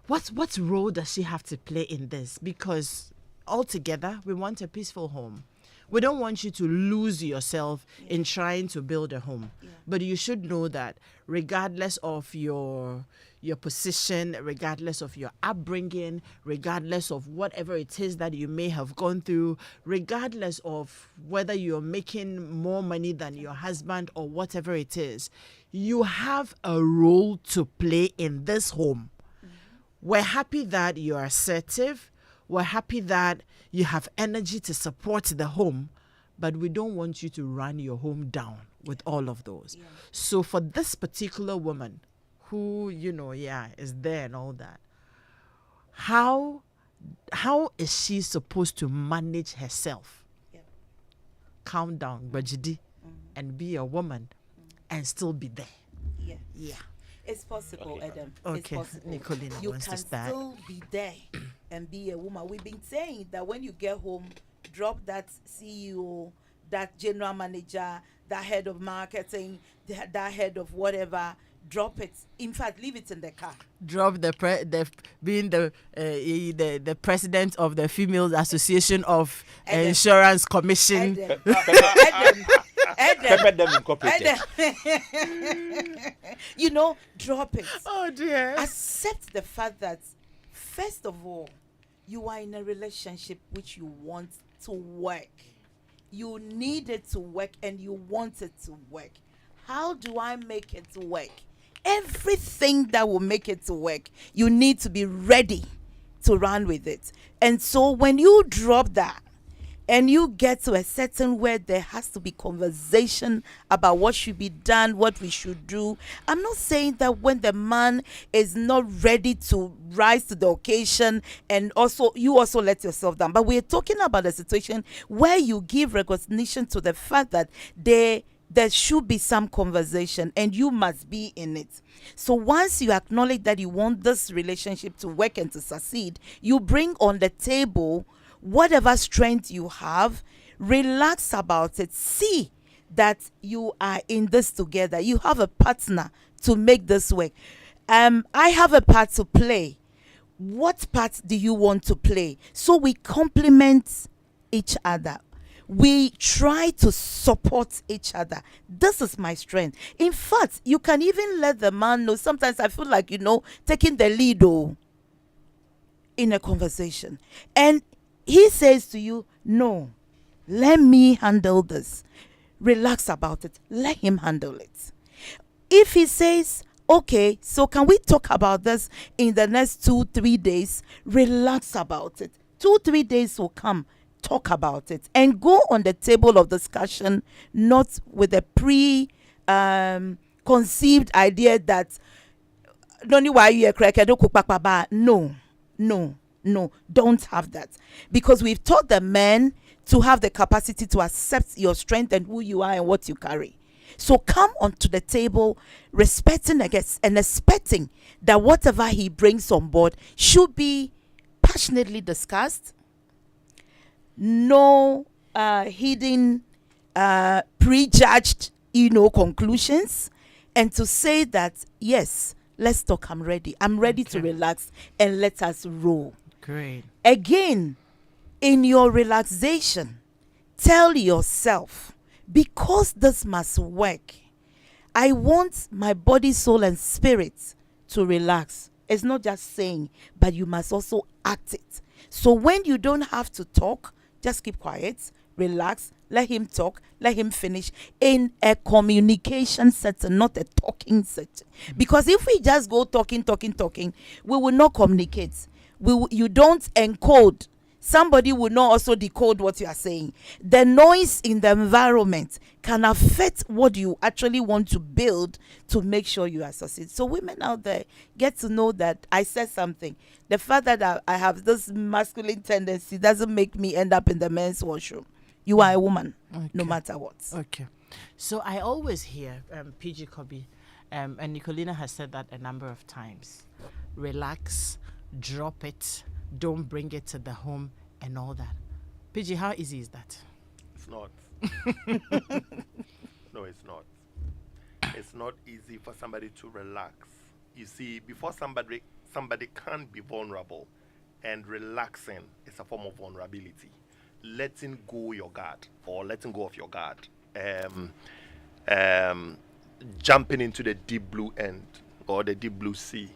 What role does she have to play in this? Because altogether, we want a peaceful home. We don't want you to lose yourself in trying to build a home. Yeah. But you should know that regardless of your position, regardless of your upbringing, regardless of whatever it is that you may have gone through, regardless of whether you're making more money than your husband or whatever it is, you have a role to play in this home. Mm-hmm. We're happy that you're assertive. We're happy that you have energy to support the home, but we don't want you to run your home down with all of those. Yeah. So for this particular woman who, is there and all that, how is she supposed to manage herself? Yeah. Calm down, Bajidi, and be a woman and still be there. Yeah. Yeah. It's possible, Okay. Edem. Okay, It's possible. Nicolina You wants can to start. still be there and be a woman. We've been saying that when you get home, drop that CEO, that general manager, that head of marketing, that head of whatever. Drop it. In fact, leave it in the car. Drop being the president of the Females Association of Insurance Commission. Drop it. Oh dear. Accept the fact that, first of all, you are in a relationship which you want to work. You need it to work and you want it to work. How do I make it to work? Everything that will make it to work, you need to be ready to run with it. And so when you drop that, and you get to a certain where there has to be conversation about what should be done, what we should do. I'm not saying that when the man is not ready to rise to the occasion, and also you also let yourself down, but we're talking about a situation where you give recognition to the fact that there should be some conversation and you must be in it. So once you acknowledge that you want this relationship to work and to succeed, you bring on the table whatever strength you have, relax about it, see that you are in this together. You have a partner to make this work. I have a part to play. What part do you want to play? So we complement each other. We try to support each other. This is my strength. In fact, you can even let the man know. Sometimes I feel like, taking the lead in a conversation. And he says to you, no, let me handle this. Relax about it. Let him handle it. If he says, okay, so can we talk about this in the next 2-3 days? Relax about it. 2-3 days will come. Talk about it and go on the table of discussion, not with a conceived idea that no, don't have that, because we've taught the men to have the capacity to accept your strength and who you are and what you carry. So come onto the table respecting and expecting that whatever he brings on board should be passionately discussed. No hidden prejudged conclusions, and to say that yes, let's talk, I'm ready to relax and let us roll. Great. Again, in your relaxation, tell yourself, because this must work, I want my body, soul and spirit to relax. It's not just saying, but you must also act it. So when you don't have to talk, just keep quiet, relax, let him talk, let him finish in a communication setting, not a talking setting. Because if we just go talking, we will not communicate. You don't encode. Somebody will not also decode what you are saying. The noise in the environment can affect what you actually want to build to make sure you are succeed. So women out there, get to know that I said something. The fact that I have this masculine tendency doesn't make me end up in the men's washroom. You are a woman, no matter what. Okay. So I always hear PG Kobe, and Nicolina has said that a number of times. Relax, drop it, don't bring it to the home and all that. PG, how easy is that? It's not. No, it's not. It's not easy for somebody to relax. You see, before somebody can be vulnerable, and relaxing is a form of vulnerability. Letting go your guard, or letting go of your guard. Jumping into the deep blue end or the deep blue sea,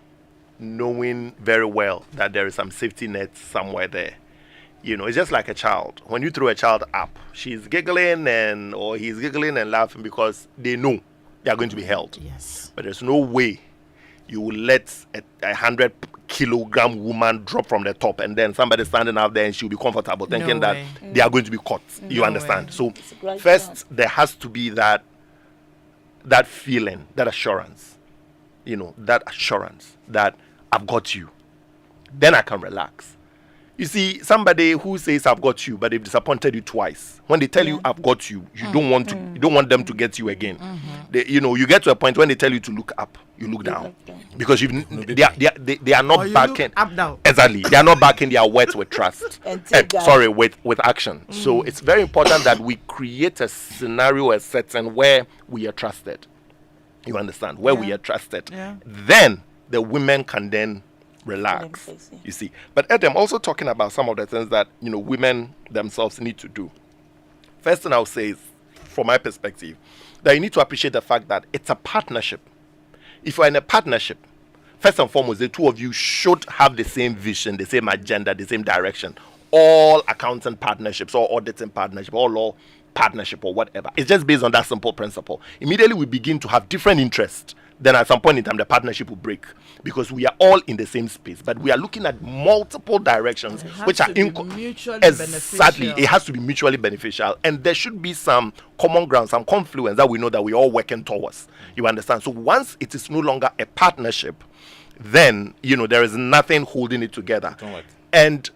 knowing very well that there is some safety net somewhere there. It's just like a child. When you throw a child up, she's giggling or he's giggling and laughing because they know they are going to be held. Yes. But there's no way you will let a 100-kilogram woman drop from the top and then somebody standing out there and she'll be comfortable thinking that they are going to be caught. You understand? So first there has to be that feeling, that assurance. That assurance that I've got you. Then I can relax. You see, somebody who says I've got you, but they've disappointed you twice. When they tell you I've got you, you don't want them to get you again. You get to a point when they tell you to look up, you look down, because they are not backing up down. Exactly, they are not backing their words with trust. With action. So it's very important that we create a scenario, a setting where we are trusted. You understand? Where we are trusted. Yeah. Then the women can then relax. You see. But Edem, also talking about some of the things that women themselves need to do. First thing I'll say is, from my perspective, that you need to appreciate the fact that it's a partnership. If you're in a partnership, first and foremost, the two of you should have the same vision, the same agenda, the same direction. All accounting partnerships, or auditing partnership, or law partnership, or whatever. It's just based on that simple principle. Immediately we begin to have different interests. then at some point in time the partnership will break because we are all in the same space, but we are looking at multiple directions which are mutually exactly. beneficial. It has to be mutually beneficial, and there should be some common ground, some confluence that we know that we're all working towards. You understand? So once it is no longer a partnership, then there is nothing holding it together. And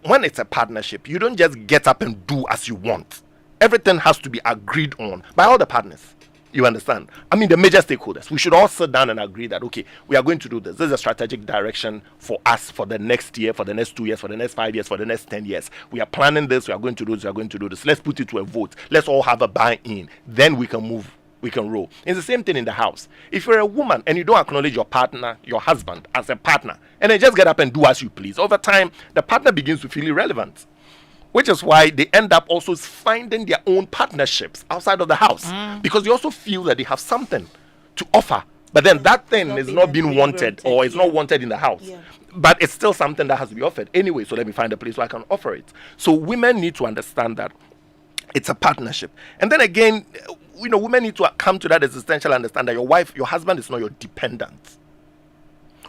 when it's a partnership, you don't just get up and do as you want. Everything has to be agreed on by all the partners. You understand? I mean, the major stakeholders. We should all sit down and agree that, okay, we are going to do this. This is a strategic direction for us for the next year, for the next 2 years, for the next 5 years, for the next 10 years. We are planning this. We are going to do this. We are going to do this. Let's put it to a vote. Let's all have a buy-in. Then we can move. We can roll. It's the same thing in the house. If you're a woman and you don't acknowledge your partner, your husband, as a partner, and then just get up and do as you please, over time, the partner begins to feel irrelevant. Which is why they end up also finding their own partnerships outside of the house. Because they also feel that they have something to offer. But then that thing is not being wanted, or it's not wanted in the house. Yeah. But it's still something that has to be offered anyway. So let me find a place where I can offer it. So women need to understand that it's a partnership. And then again, women need to come to that existential understanding that your husband is not your dependent.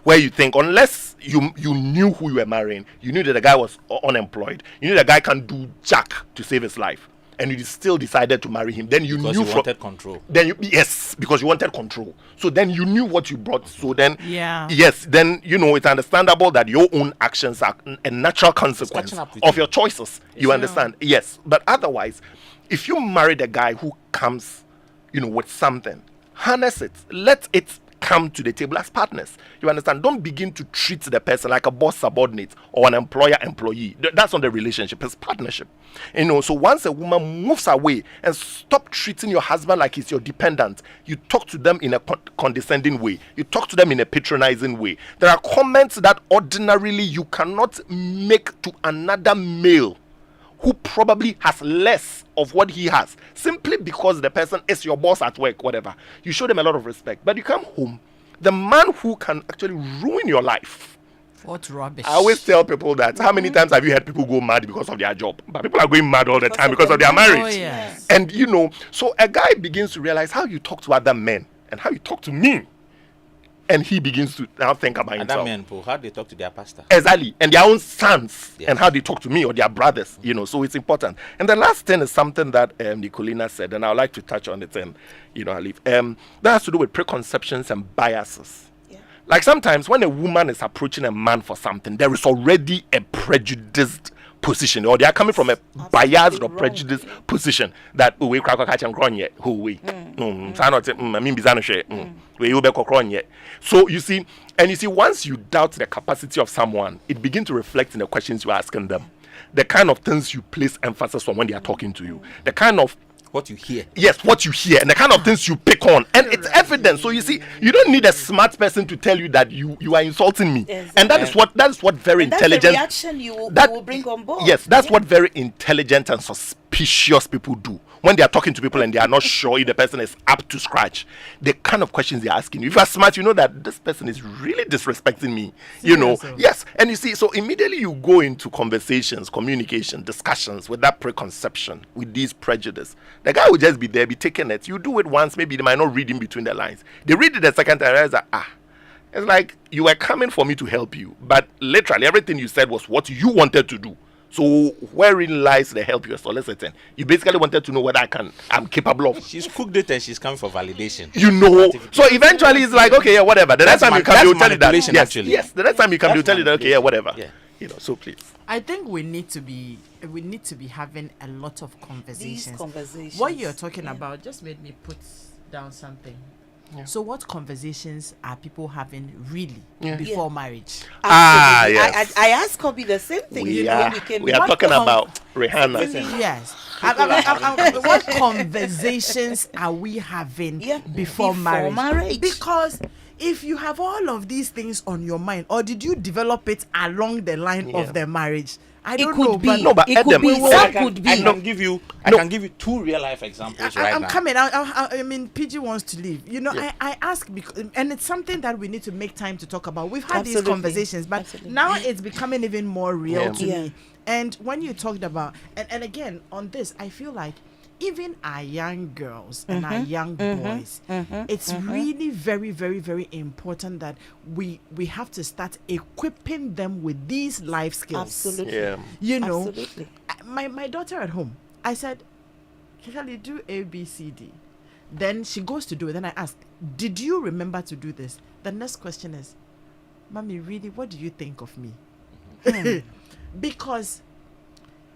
Where you think, unless you knew who you were marrying, you knew that the guy was unemployed, you knew the guy can do jack to save his life, and you still decided to marry him, then because you wanted control. Then yes, because you wanted control. So then you knew what you brought. So then yes, then it's understandable that your own actions are a natural consequence of your choices. You understand? Yes, but otherwise, if you married a guy who comes, with something, harness it, let it come to the table as partners. You understand? Don't begin to treat the person like a boss subordinate or an employer employee. That's not the relationship. It's partnership. So once a woman moves away and stop treating your husband like he's your dependent, you talk to them in a condescending way. You talk to them in a patronizing way. There are comments that ordinarily you cannot make to another male who probably has less of what he has, simply because the person is your boss at work, whatever. You show them a lot of respect. But you come home, the man who can actually ruin your life. What rubbish. I always tell people that, how many times have you heard people go mad because of their job? But people are going mad all the time because of their marriage. Oh, yes. And so a guy begins to realize how you talk to other men and how you talk to me. And he begins to now think about himself. And that men, how they talk to their pastor. Exactly. And their own sons, and how they talk to me or their brothers, so it's important. And the last thing is something that Nicolina said, and I'd like to touch on it, and, I leave. That has to do with preconceptions and biases. Yeah. Like sometimes when a woman is approaching a man for something, there is already a prejudiced position, or they are coming from a biased or prejudiced position that we crack and grown yet who we so you see once you doubt the capacity of someone, it begins to reflect in the questions you're asking them, the kind of things you place emphasis on when they are talking to you, the kind of what you hear. Yes, what you hear, and the kind of things you pick on. And it's evident. So you see, you don't need a smart person to tell you that you are insulting me. Exactly. And that is what very intelligent. That's the reaction you will bring on board. Yes, that's what very intelligent and suspicious people do. When they are talking to people and they are not sure if the person is up to scratch, the kind of questions they're asking you. If you are smart, you know that this person is really disrespecting me. Yes. And you see, so immediately you go into conversations, communication, discussions with that preconception, with these prejudice. The guy will just be there, be taking it. You do it once, maybe they might not read in between the lines. They read it the second time, realize that, it's like you were coming for me to help you, but literally everything you said was what you wanted to do. So wherein lies the help you're soliciting? You basically wanted to know whether I'm capable of. She's cooked it and she's coming for validation. So eventually it's like, okay, yeah, whatever. The next time you come, you'll tell you that. Yes. The next time you come, you'll tell you that. Okay, yeah, whatever. Yeah. So please. I think we need to be having a lot of conversations. What you're talking about just made me put down something. Yeah. So what conversations are people having really before marriage? Yes. I asked Kobe the same thing. We are talking about Rihanna. Yes. What conversations are we having before marriage? Because if you have all of these things on your mind, or did you develop it along the line of the marriage? I don't know. But it could be. I can give you two real life examples I'm coming. I mean, PG wants to leave. I ask because, and it's something that we need to make time to talk about. We've had these conversations, but now it's becoming even more real to me. And when you talked about, and again on this, I feel like even our young girls and our young boys, it's really very, very, very important that we have to start equipping them with these life skills. Absolutely. Yeah. You know, Absolutely. my daughter at home, I said, Kekali, do A, B, C, D. Then she goes to do it. Then I asked, did you remember to do this? The next question is, Mommy, really, what do you think of me? Because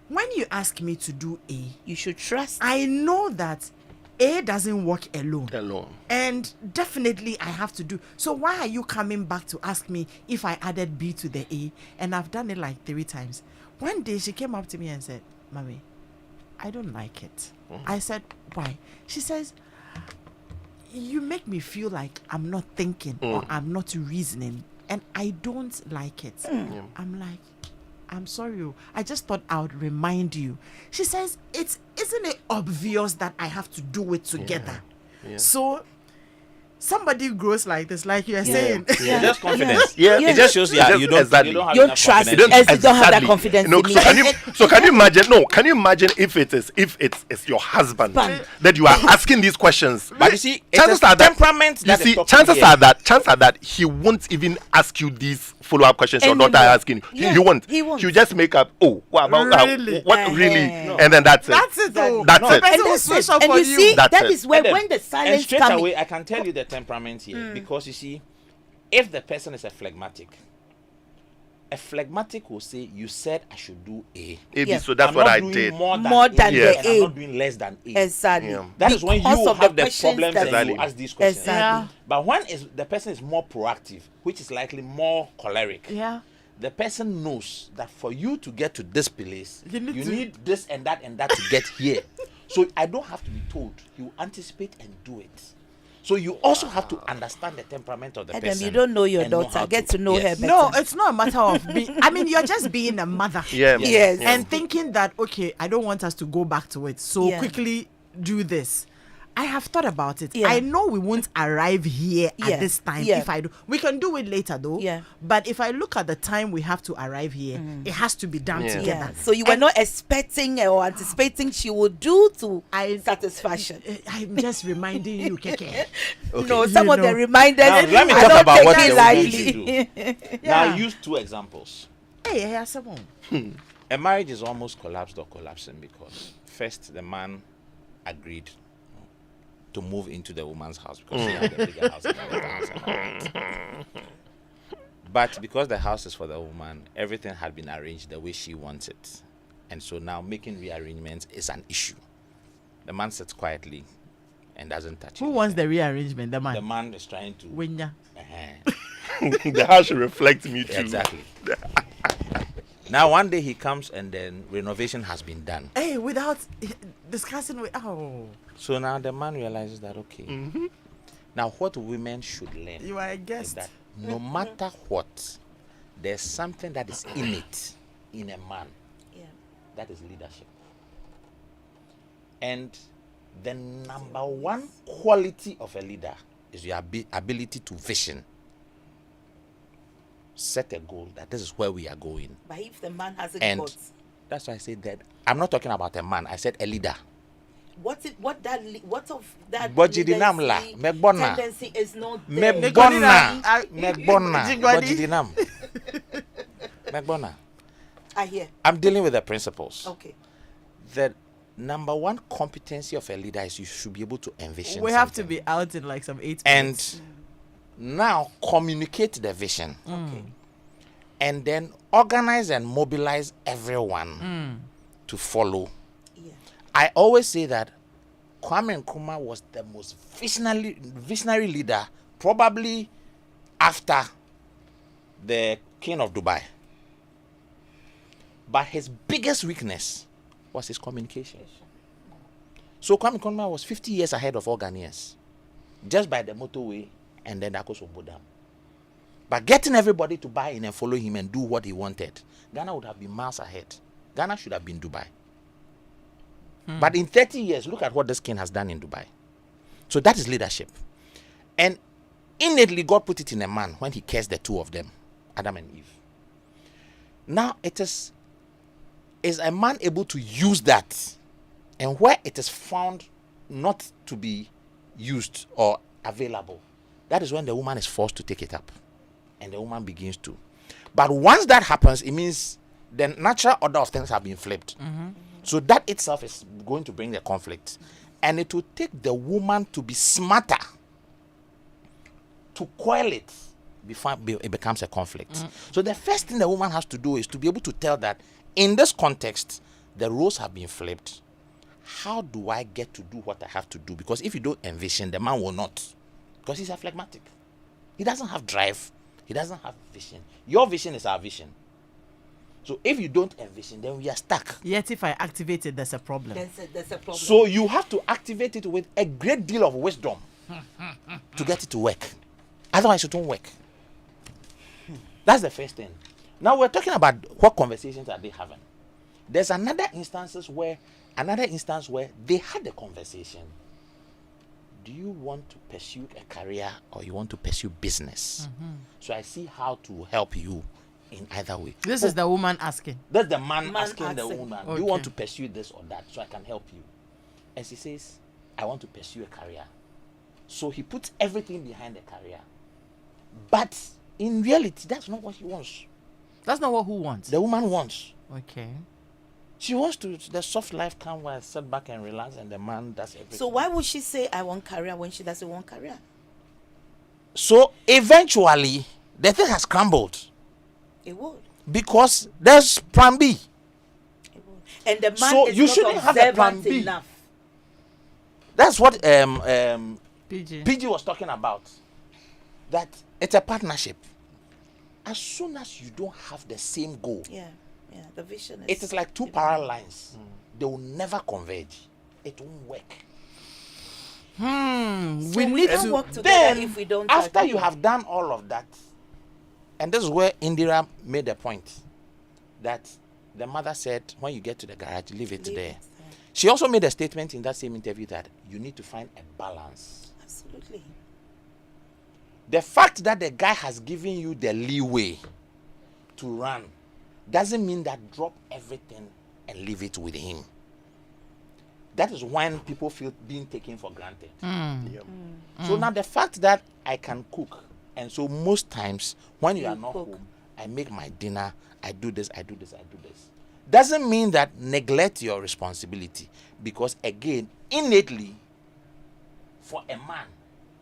when you ask me to do A, You should trust. I know that A doesn't work alone. Alone. And definitely I have to do. So why are you coming back to ask me if I added B to the A? And I've done it like 3 times. One day she came up to me and said, Mommy, I don't like it. I said, why? She says, you make me feel like I'm not thinking or I'm not reasoning, and I don't like it. I'm like, I'm sorry. I just thought I would remind you. She says, isn't it obvious that I have to do it together? Yeah. So somebody grows like this, like you're saying. It's just confidence. Yeah. It just shows you don't Exactly. you don't have You enough trust confidence. it. Yes, you don't have that confidence No, in me. so can you imagine? No, can you imagine if it's your husband that you are asking these questions? But you see, it's chances a are that temperament you that is see, talking chances here. are that he won't even ask you these follow-up questions your daughter Anymore. is asking you. Yeah, He won't. he won't. He'll just make up. Oh, what about Really? what really? No. And then that's it. That's it. though. That's The it. person And will that's switch it. up And on you see, That's that it. is where Edem, when the and silence straight comes. away, I can tell you the temperament here because you see, if the person is a phlegmatic will say, "You said I should do A. Maybe, Yeah. so that's I'm what not I doing did. more than More than A, the and A. I'm not doing less than A." Exactly. Yeah. That is when Because you of have the questions problems that- and you Exactly. ask these questions. Exactly. Yeah. But when the person is more proactive, which is likely more choleric, Yeah. the person knows that for you to get to this place, You you need need, to- this and that to get here. So I don't have to be told. You anticipate and do it. So you also have to understand the temperament of the Adam, person. you don't know your and daughter. how Get to know yes. her better. No, it's not a matter of being. I mean, you're just being a mother. Yeah. Yes. Yeah. And thinking that, okay, I don't want us to go back to it. So Yeah. quickly do this. I have thought about it. Yeah. I know we won't arrive here Yeah. at this time. Yeah. If I do, we can do it later though. Yeah. But if I look at the time we have to arrive here, it has to be done Yeah. together. Yeah. So you were And not expecting or anticipating she would do to I- satisfaction. I'm just reminding you, Keke. No, some You of the know. reminders. Now, let me I talk don't about take what it the woman lightly. should do. Yeah. Now, use 2 examples. Hey, yeah, someone. A marriage is almost collapsed or collapsing because first the man agreed to move into the woman's house because she had a bigger house. And the house and all that. But because the house is for the woman, everything had been arranged the way she wants it. And so now making rearrangements is an issue. The man sits quietly and doesn't touch Who anything. wants the rearrangement? The The man. man is trying to... Winya. The house should reflect me too. Exactly. Now one day he comes and then renovation has been done. Hey, without discussing with. Oh, So now the man realizes that okay. Now what women should learn you are a is guest. that no matter what, there's something that is innate in a man. Yeah. That is leadership. And the number one quality of a leader is your ability to vision. Set a goal that this is where we are going. But if the man hasn't And got that's why I said that I'm not talking about a man. I said a leader. what of that Bojidinam la, leadership Megbona. tendency is not there. Megbona. Ah, Megbona. Jingwadi. Bojidinam. Megbona. I hear. I'm dealing with the principles. Okay. The number one competency of a leader is you should be able to envision. We have to something. be out in like some 8 minutes. And now communicate the vision. Okay. And then organize and mobilize everyone to follow. Yeah. I always say that Kwame Nkrumah was the most visionary leader, probably after the King of Dubai. But his biggest weakness was his communication. So Kwame Nkrumah was 50 years ahead of all Ghanaians, just by the motorway and then that goes to Bodam. But getting everybody to buy in and follow him and do what he wanted, Ghana would have been miles ahead. Ghana should have been Dubai. But in 30 years, look at what this king has done in Dubai. So that is leadership. And innately, God put it in a man when he cursed the 2 of them, Adam and Eve. Now, is a man able to use that And where it is found not to be used or available, that is when the woman is forced to take it up. And the woman begins to. But once that happens, it means the natural order of things have been flipped. So that itself is going to bring the conflict. And it will take the woman to be smarter to quell it before it becomes a conflict. So the first thing the woman has to do is to be able to tell that in this context, the roles have been flipped. How do I get to do what I have to do? Because if you don't envision, the man will not. Because he's a phlegmatic. He doesn't have drive. He doesn't have vision. Your vision is our vision. So if you don't envision, then we are stuck. Yet if I activate it, there's a problem. There's a problem. So you have to activate it with a great deal of wisdom to get it to work. Otherwise, it won't work. That's the first thing. Now we're talking about what conversations are they having. There's another instance where they had a conversation. Do you want to pursue a career or you want to pursue business? So I see how to help you in either way. This is the woman asking. That's the man asking the woman, Okay. do you want to pursue this or that so I can help you? And she says, I want to pursue a career. So he puts everything behind the career. But in reality, that's not what he wants. That's not what who wants. The woman wants. Okay. She wants to the soft life come where I sit back and relax and the man does everything. So why would she say I want career when she doesn't want career? So eventually, the thing has crumbled It would. because there's plan B. It would. And the man So is you not shouldn't have a plan observant B. enough. That's what PG. PG was talking about. That it's a partnership. As soon as you don't have the same goal, Yeah, the vision is. it is like two parallel lines. They will never converge. It won't work. So we need can't to. work together Then, if we don't. after agree. you have done all of that, and this is where Indira made the point that the mother said, when you get to the garage, leave it Leave there. it, yeah. She also made a statement in that same interview that you need to find a balance. Absolutely. The fact that the guy has given you the leeway to run doesn't mean that drop everything and leave it with him. That is when people feel being taken for granted. So now the fact that I can cook, and so most times when you are not cook. home, I make my dinner, I do this, doesn't mean that neglect your responsibility. Because again, innately, for a man,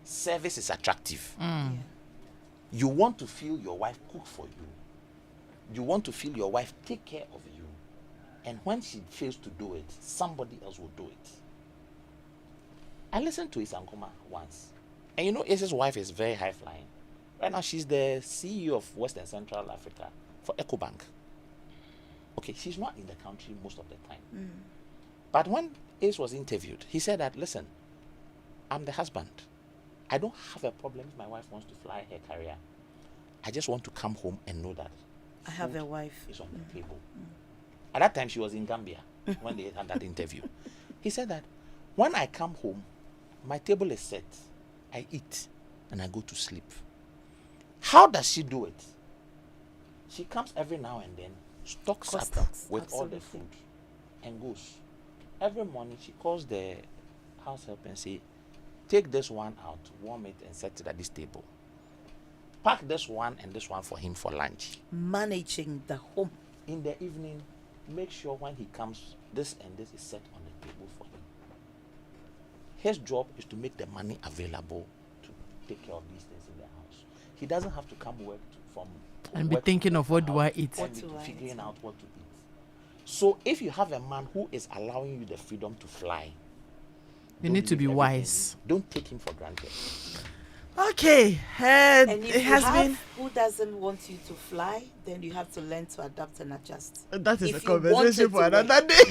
service is attractive. You want to feel your wife cook for you. You want to feel your wife take care of you. And when she fails to do it, somebody else will do it. I listened to Isankoma once. And you know, Ace's wife is very high flying. Right now, she's the CEO of Western Central Africa for EcoBank. Okay, she's not in the country most of the time. But when Ace was interviewed, he said that, listen, I'm the husband. I don't have a problem if my wife wants to fly her career. I just want to come home and know that I have food a wife. is on the table. At that time, she was in Gambia when they had that interview. He said that when I come home, my table is set. I eat and I go to sleep. How does she do it? She comes every now and then, stocks up Stocks, with all the absolutely. food and goes. Every morning, she calls the house help and say, take this one out, warm it and set it at this table. Pack this one and this one for him for lunch. Managing the home. In the evening, make sure when he comes, this and this is set on the table for him. His job is to make the money available to take care of these things in the house. He doesn't have to come from And be work thinking to of what do I house eat. and be What do I figuring eat? out what to eat. So if you have a man who is allowing you the freedom to fly, You don't need to leave be everything. wise. Don't take him for granted. Okay, And if it you has have been. who doesn't want you to fly, then you have to learn to adapt and adjust. That is If a you want conversation it for to another day.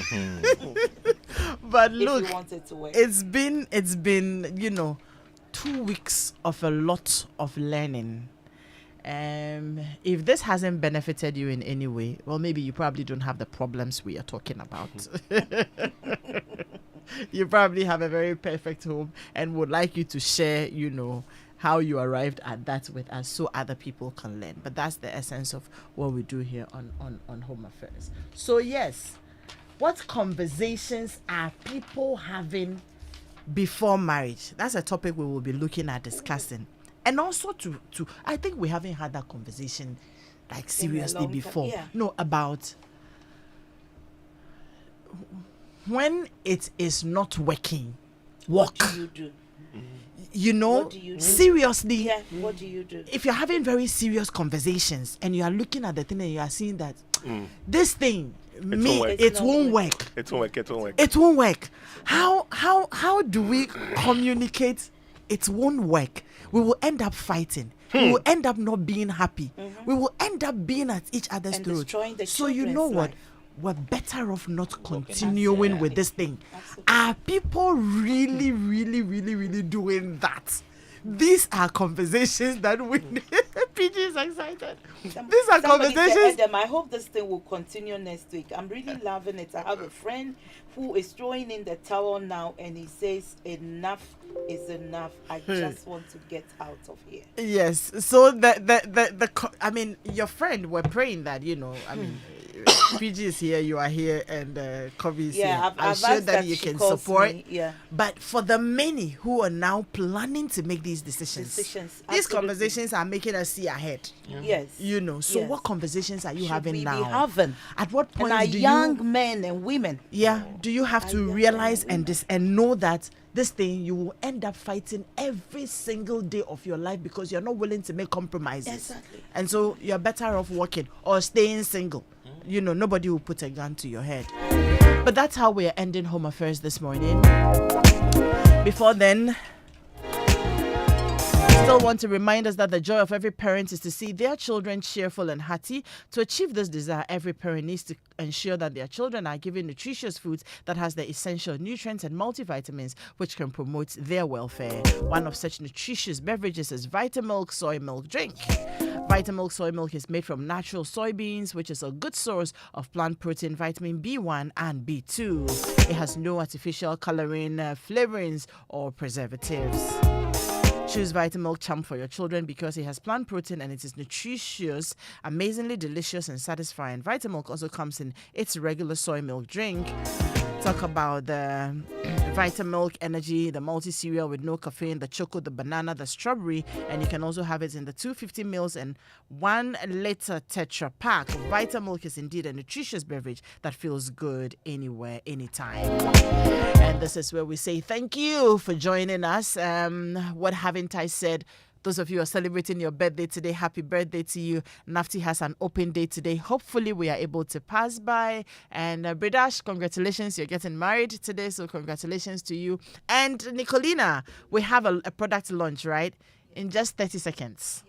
But look, if you want it to work. it's been 2 weeks of a lot of learning. If this hasn't benefited you in any way, well, maybe you probably don't have the problems we are talking about. You probably have a very perfect home and would like you to share, how you arrived at that with us so other people can learn. But that's the essence of what we do here on Home Affairs. So yes, What conversations are people having before marriage? That's a topic we will be looking at discussing. And also to I think we haven't had that conversation like seriously before. Yeah. No, about when it is not working, walk. What do you do? You know, What do you do? seriously. Yeah, what do you do? If you're having very serious conversations and you are looking at the thing and you are seeing that this thing, won't work. it won't work. It won't work. It won't work. It won't work. How do we communicate it won't work? We will end up fighting. We will end up not being happy. We will end up being at each other's And throats. destroying the So you know children's what? life. We're better off not continuing with this thing. Absolutely. Are people really, really, really, really doing that? These are conversations that we need. PG is excited. These are Somebody said, conversations. Edem, I hope this thing will continue next week. I'm really loving it. I have a friend who is throwing in the towel now, and he says, enough is enough. I just want to get out of here. Yes. So I mean, your friend, we're praying that, you know, I mean, PG is here, you are here, and Kobe is Yeah, here. I'm I've sure asked that you she can calls support. me, yeah. But for the many who are now planning to make these decisions, these Absolutely. conversations are making us see ahead. Yes. You know. So Yes. what conversations are you Should having we now? be having? At what And point our do young you? men and women. Yeah. Do you have to young realize men and know that this thing you will end up fighting every single day of your life because you're not willing to make compromises. Exactly. And so you're better off working or staying single. You know, nobody will put a gun to your head. But that's how we're ending Home Affairs this morning. Before then, still want to remind us that the joy of every parent is to see their children cheerful and hearty. To achieve this desire, every parent needs to ensure that their children are given nutritious foods that has the essential nutrients and multivitamins which can promote their welfare. One of such nutritious beverages is Vitamilk soy milk drink. Vitamilk soy milk is made from natural soybeans, which is a good source of plant protein, vitamin B1 and B2. It has no artificial coloring, flavorings, or preservatives. Choose Vitamilk Champ for your children because it has plant protein and it is nutritious, amazingly delicious and satisfying. Vitamilk also comes in its regular soy milk drink. Talk about the Vitamilk Energy, the multi-cereal with no caffeine, the choco, the banana, the strawberry, and you can also have it in the 250 mils and 1 liter Tetra Pak. Vitamilk is indeed a nutritious beverage that feels good anywhere, anytime. And this is where we say thank you for joining us. What haven't I said? Those of you who are celebrating your birthday today, happy birthday to you. Nafti has an open day today. Hopefully, we are able to pass by. And Bridash, congratulations. You're getting married today, so congratulations to you. And Nicolina, we have a product launch, right? In just 30 seconds.